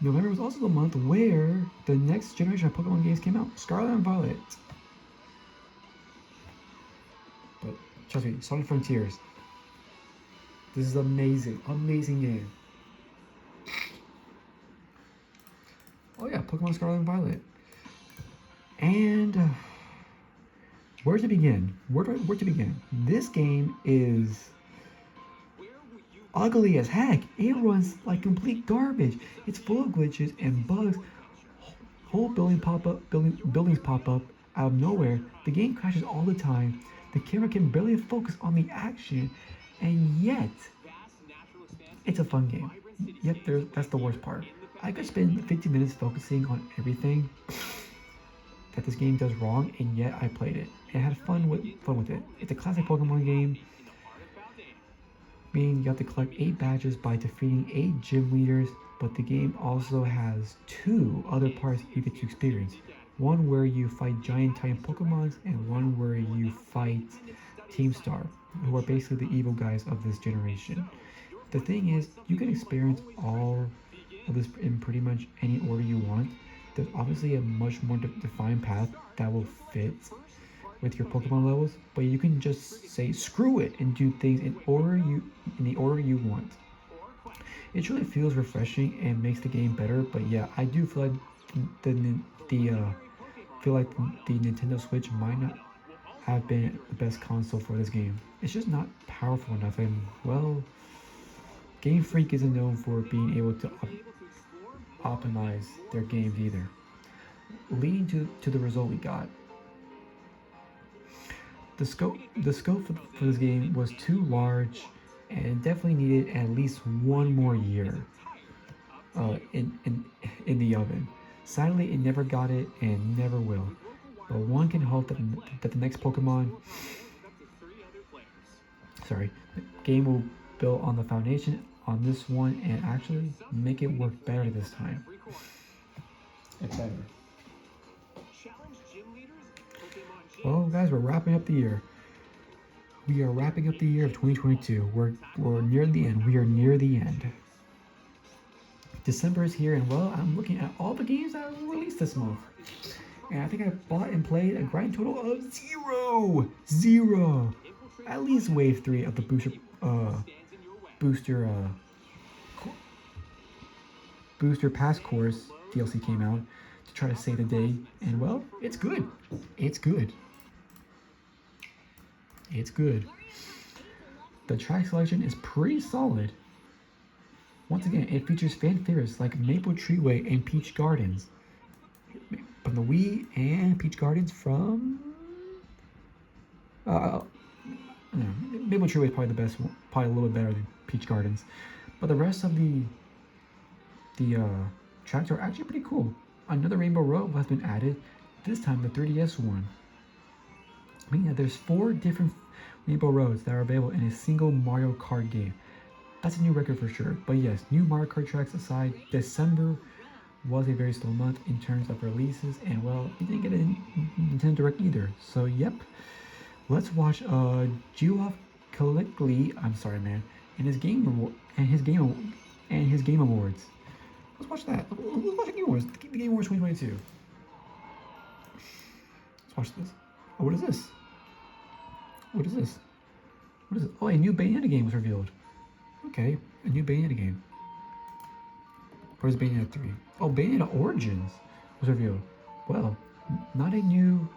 S1: November was also the month where the next generation of Pokemon games came out, Scarlet and Violet. But trust me, Sonic Frontiers. This is amazing game. Oh yeah, Pokemon Scarlet and Violet. And where to begin? Where to begin? This game is ugly as heck. It runs like complete garbage. It's full of glitches and bugs. Whole buildings pop up out of nowhere. The game crashes all the time. The camera can barely focus on the action, and yet it's a fun game. Yet that's the worst part. I could spend 50 minutes focusing on everything that this game does wrong, and yet I played it and had fun with it. It's a classic Pokemon game, meaning you have to collect 8 badges by defeating 8 gym leaders, but the game also has 2 other parts you get to experience. One where you fight giant Titan Pokemon, and one where you fight Team Star, who are basically the evil guys of this generation. The thing is, you can experience all of this in pretty much any order you want. There's obviously a much more defined path that will fit with your Pokemon levels, but you can just say screw it and do things in the order you want. It truly feels refreshing and makes the game better. But yeah, I do feel like the Nintendo Switch might not have been the best console for this game. It's just not powerful enough, and well, Game Freak isn't known for being able to optimize their games either, leading to the result we got. The scope for this game was too large and definitely needed at least one more year in the oven. Sadly, it never got it and never will. But one can hope that the next game will build on the foundation on this one and actually make it work better this time. It's better. Well, guys, we're wrapping up the year. We are wrapping up the year of 2022. We're near the end. We are near the end. December is here, and well, I'm looking at all the games that were released this month. And I think I bought and played a grand total of zero. At least wave 3 of the booster Booster Pass Course DLC came out to try to save the day, and well, it's good. It's good. It's good. The track selection is pretty solid. Once again, it features fan favorites like Maple Treeway and Peach Gardens from the Wii, and Peach Gardens from no, Maple Treeway is probably the best one, probably a little bit better than Peach Gardens, but the rest of the tracks are actually pretty cool. Another Rainbow Road has been added, this time the 3DS one. I mean, yeah, there's 4 different Rainbow Roads that are available in a single Mario Kart game. That's a new record for sure. But yes, new Mario Kart tracks aside, December was a very slow month in terms of releases, and well, we didn't get a Nintendo Direct either. So yep, let's watch Geoff Keighley, I'm sorry man, and his game awards. Let's watch that. Let's watch the Game Awards. The Game Awards 2022. Let's watch this. Oh, what is this? What is this? What is it? Oh, a new Bayonetta game was revealed. Okay, a new Bayonetta game. Where's Bayonetta 3? Oh, Bayonetta Origins was revealed. Well, not a new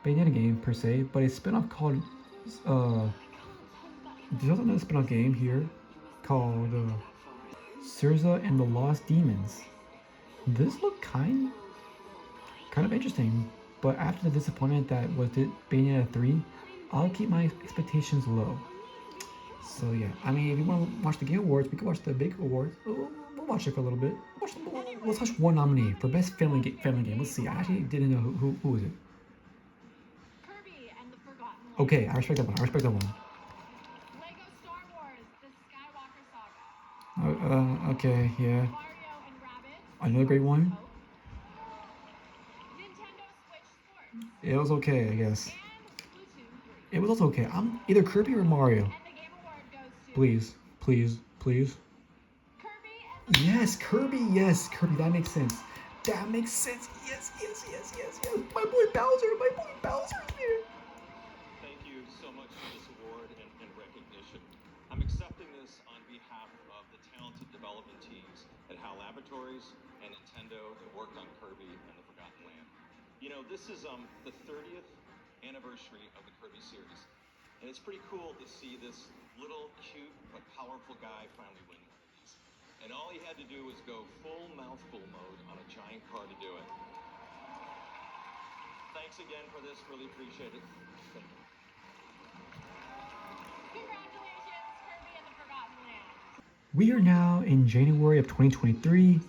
S1: Bayonetta game per se, but a spin-off called there's also another spin-off game here called Cerza and the Lost Demons. This looked kind of interesting, but after the disappointment that was Bayonetta 3, I'll keep my expectations low. So yeah, I mean, if you want to watch the Game Awards, we can watch the big awards. We'll watch it for a little bit. Let's watch one nominee for best family game. Let's see. I actually didn't know who was it.
S3: Kirby and the Forgotten Land.
S1: Okay, I respect that one.
S3: Lego Star Wars: The Skywalker Saga.
S1: Okay, yeah.
S3: Mario and Rabbids.
S1: Another great one.
S3: Nintendo Switch Sports.
S1: It was okay, I guess.
S3: And Splatoon 3.
S1: It was also okay. I'm either Kirby or Mario.
S3: And the Game Award goes to
S1: Please.
S3: Kirby and
S1: Yes, Kirby. Yes, Kirby. That makes sense. Yes. My boy Bowser is here.
S4: Thank you so much for this award and recognition. I'm accepting this on behalf of the talented development teams at HAL Laboratories and Nintendo that worked on Kirby and the Forgotten Land. You know, this is the 30th anniversary of the Kirby series, and it's pretty cool to see this little cute but powerful guy finally win one of these. And all he had to do was go full mouthful mode on a giant car to do it. Thanks again for this, really appreciate it. Thank you.
S3: Congratulations, Kirby and the Forgotten Land.
S1: We are now in January of 2023,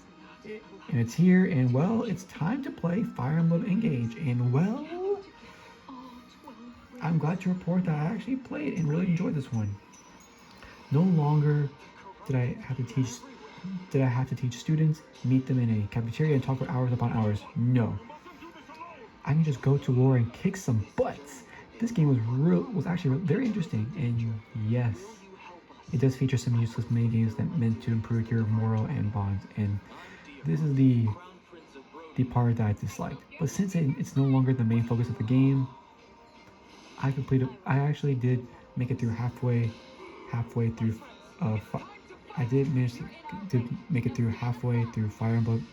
S1: and it's here, and well, it's time to play Fire Emblem Engage, and well, I'm glad to report that I actually played and really enjoyed this one. No longer did I have to teach students, meet them in a cafeteria and talk for hours upon hours. No. I can just go to war and kick some butts. This game was actually very interesting, and yes, it does feature some useless mini games that meant to improve your moral and bonds, and this is the part that I disliked. But since it's no longer the main focus of the game, I actually did make it through halfway through. I did manage to make it through halfway through Fire Emblem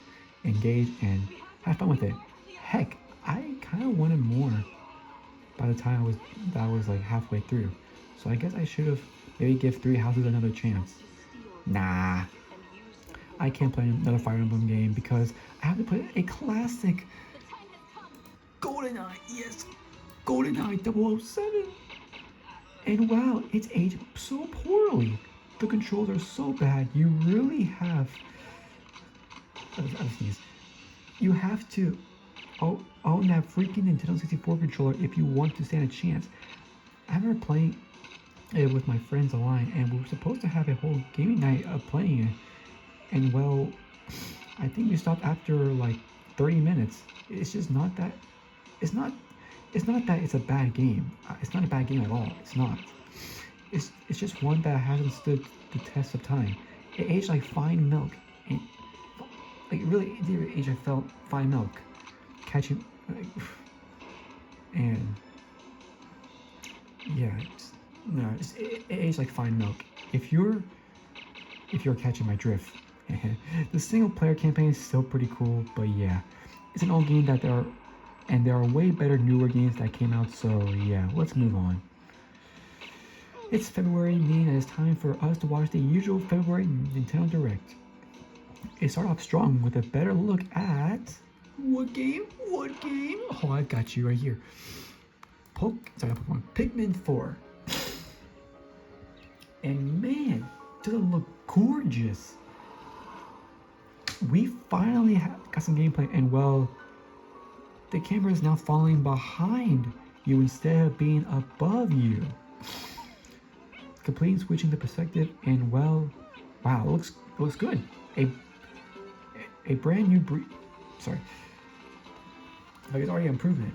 S1: Engage and had fun with it. Heck, I kind of wanted more by the time I was like halfway through. So I guess I should have maybe give 3 Houses another chance. Nah, I can't play another Fire Emblem game because I have to play a classic GoldenEye. Yes, GoldenEye 007. And wow, it's aged so poorly. The controls are so bad. You really have. You have to own that freaking Nintendo 64 controller if you want to stand a chance. I remember playing it with my friends online, and we were supposed to have a whole gaming night of playing it. And well, I think we stopped after like 30 minutes. It's just not that. It's not that it's a bad game. It's not a bad game at all. It's not. It's just one that hasn't stood the test of time. It aged like fine milk. And, like, really, it did age like fine milk. Catching... and... yeah, it aged like fine milk. If you're catching my drift, The single player campaign is still pretty cool, but yeah, it's an old game that there are way better newer games that came out, so yeah, let's move on. It's February, meaning that it's time for us to watch the usual February Nintendo Direct. It started off strong with a better look at what game? What game? Oh, I got you right here. Pokemon Pikmin 4. And man, does it look gorgeous. We finally got some gameplay, and well, the camera is now falling behind you instead of being above you. Completely switching the perspective, and well, wow, it looks good. A brand new breed. Sorry, like it's already an improvement.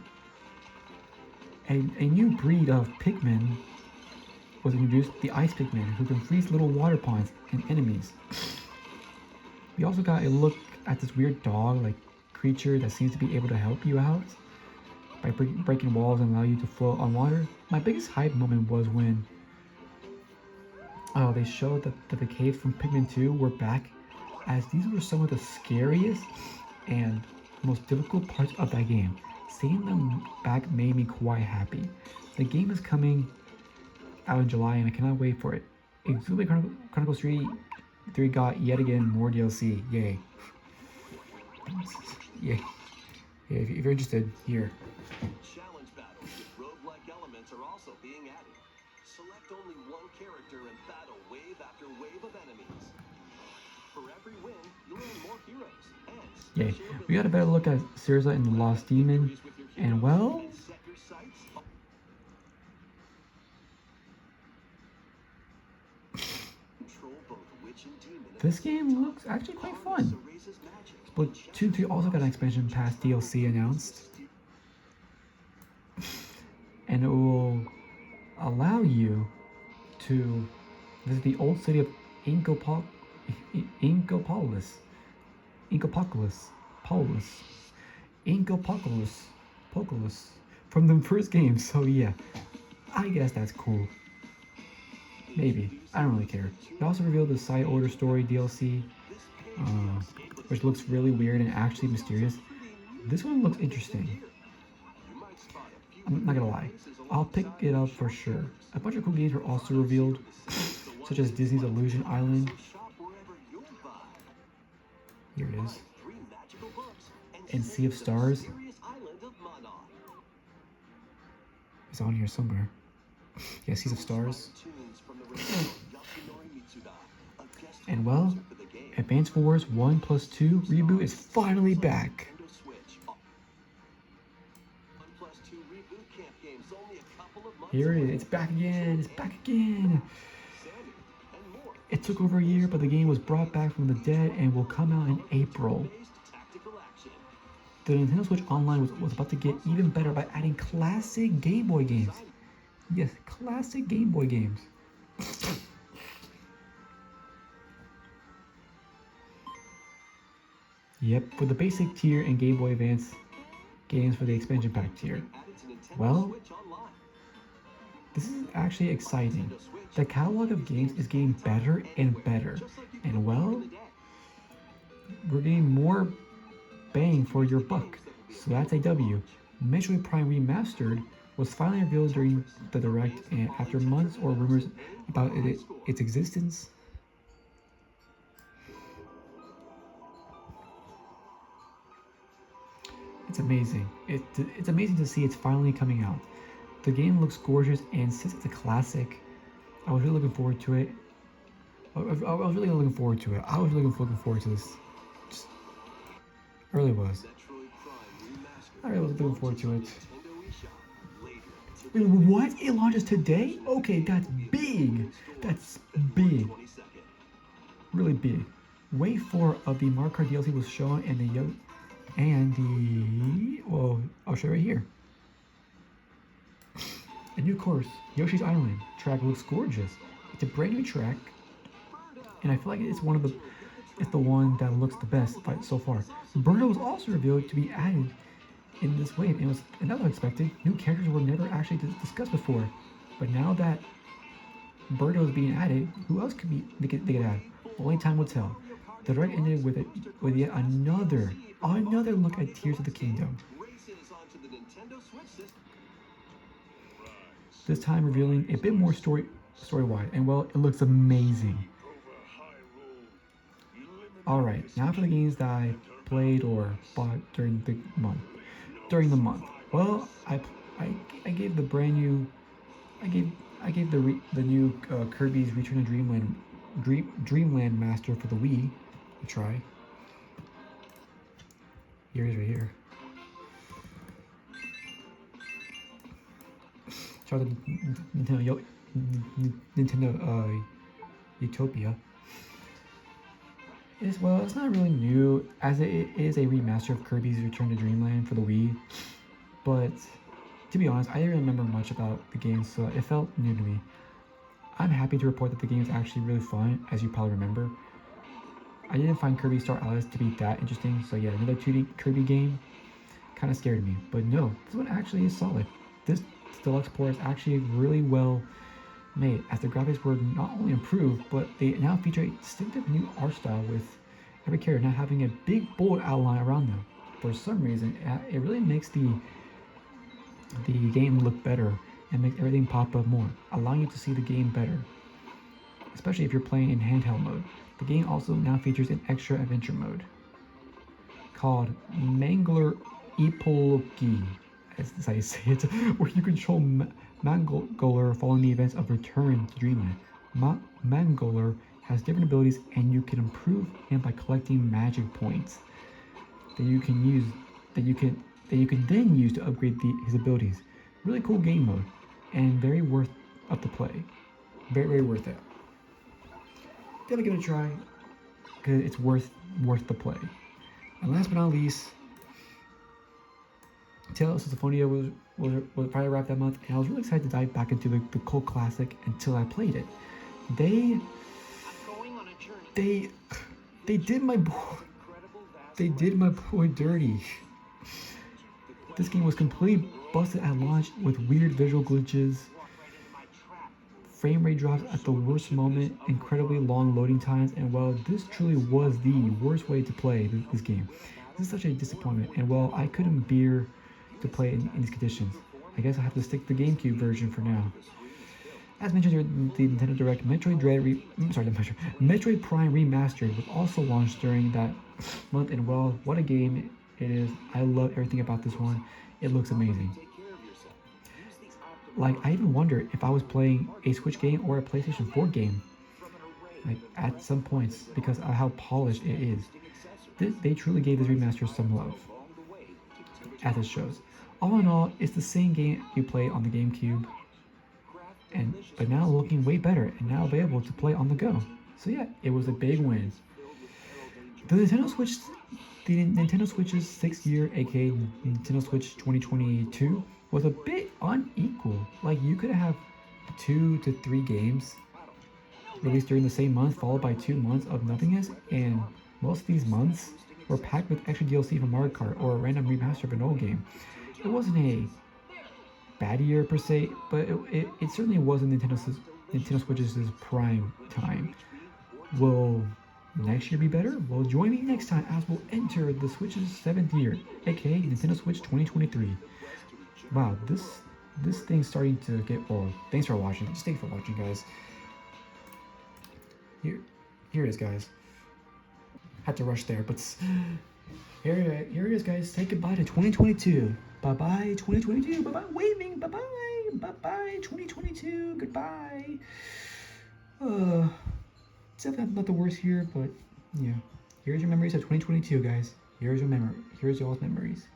S1: A new breed of Pikmin was introduced, the Ice Pikmin, who can freeze little water ponds and enemies. We also got a look at this weird dog-like creature that seems to be able to help you out by breaking walls and allow you to float on water. My biggest hype moment was when they showed that the caves from Pikmin 2 were back, as these were some of the scariest and most difficult parts of that game. Seeing them back made me quite happy. The game is coming out in July and I cannot wait for it. Xenoblade Chronicles 3 got yet again more DLC. Yay. Yay. Yeah, if you're interested, here.
S2: Challenge battles with roguelike elements are also being added. Select only one character and battle wave after wave of enemies. For every win, you'll earn more heroes and
S1: Yay. We got a better look at Cirza and the Lost Demon. And well,
S2: set your sights. Control both witch and demon.
S1: this game looks actually quite fun.
S2: Erases magic.
S1: Splatoon 3 also got an expansion pass DLC announced. And it will allow you to visit the old city of Inkopolis from the first game. So yeah, I guess that's cool. Maybe. I don't really care. They also revealed the Side Order Story DLC, which looks really weird and actually mysterious. This one looks interesting. I'm not gonna lie. I'll pick it up for sure. A bunch of cool games were also revealed, such as Disney's Illusion Island. Here it is. And Sea of Stars. It's on here somewhere. Yeah, Seas of Stars. And well, Advance Wars 1+2 reboot is finally back. Here it is, it's back again, it's back again. It took over a year, but the game was brought back from the dead and will come out in April. The Nintendo Switch Online was about to get even better by adding classic Game Boy games. Yes, classic Game Boy games. Yep, for the basic tier and Game Boy Advance games for the expansion pack tier. Well, this is actually exciting. The catalog of games is getting better and better. And well, we're getting more bang for your buck. So that's a W. Metroid Prime Remastered was finally revealed during the Direct, and after months or rumors about its existence, it's amazing. It's amazing to see it's finally coming out. The game looks gorgeous, and since it's a classic, I was really looking forward to it. I was really looking forward to it. I was really looking forward to this. I really was. I really was looking forward to it. Wait, what? It launches today? Okay, that's big. That's big. Really big. Wave 4 of the Mario Kart DLC was shown, well, I'll show you right here. A new course, Yoshi's Island. Track looks gorgeous. It's a brand new track, and I feel like it's the one that looks the best so far. Birdo was also revealed to be added in this wave, and that was unexpected. New characters were never actually discussed before, but now that Birdo is being added, who else could they could add? Only time will tell. The direct ended with yet another look at Tears of the Kingdom.
S2: Races onto the Nintendo Switch system.
S1: This time revealing a bit more story-wide, and well, it looks amazing. Alright, now for the games that I played or bought during the month. Well, I gave the brand new, I gave the new Kirby's Return to Dreamland Master for the Wii a try. Here it is right here. Shout out to Nintendo Utopia. Well, it's not really new, as it is a remaster of Kirby's Return to Dreamland for the Wii. But to be honest, I didn't remember much about the game, so it felt new to me. I'm happy to report that the game is actually really fun, as you probably remember. I didn't find Kirby Star Allies to be that interesting, so yeah, another 2D Kirby game kind of scared me. But no, this one actually is solid. This deluxe port is actually really well made, as the graphics were not only improved, but they now feature a distinctive new art style, with every character now having a big bold outline around them. For some reason, it really makes the game look better and makes everything pop up more, allowing you to see the game better, especially if you're playing in handheld mode. The game also now features an extra adventure mode called Mangler Epologi, as how you say it, where you control Mangler following the events of Return to Dreamland. Mangler has different abilities, and you can improve him by collecting magic points that you can then use to upgrade his abilities. Really cool game mode, and very worth of the play. Very worth it. Gotta give it a try, because it's worth the play. And last but not least, Tales of Symphonia was probably wrapped that month, and I was really excited to dive back into the cult classic until I played it. They did my boy dirty. This game was completely busted at launch with weird visual glitches, frame rate drops at the worst moment, incredibly long loading times, and well, this truly was the worst way to play this game. This is such a disappointment, and well, I couldn't bear to play in these conditions. I guess I have to stick to the GameCube version for now. As mentioned during the Nintendo Direct, Metroid Prime Remastered was also launched during that month, and well, what a game it is. I love everything about this one. It looks amazing. Like, I even wonder if I was playing a Switch game or a PlayStation 4 game, like, at some points, because of how polished it is. They truly gave this remaster some love, as it shows. All in all, it's the same game you play on the GameCube, but now looking way better and now available to play on the go. So yeah, it was a big win. The Nintendo Switch's 6th year, aka Nintendo Switch 2022, was a bit unequal. Like, you could have 2 to 3 games released during the same month, followed by 2 months of nothingness, and most of these months were packed with extra DLC from Mario Kart or a random remaster of an old game. It wasn't a bad year per se, but it certainly wasn't Nintendo Switch's prime time. Will next year be better? Well, join me next time as we'll enter the Switch's 7th year, aka Nintendo Switch 2023. Wow, this thing's starting to get old. Thanks for watching. Just thanks for watching, guys. Here it is, guys. Had to rush there, but here it is, guys. Say goodbye to 2022. Bye-bye 2022. Bye-bye waving. Bye-bye. Bye-bye 2022. Goodbye. It's definitely not the worst year, but yeah. Here's your memories of 2022, guys. Here's y'all's memories.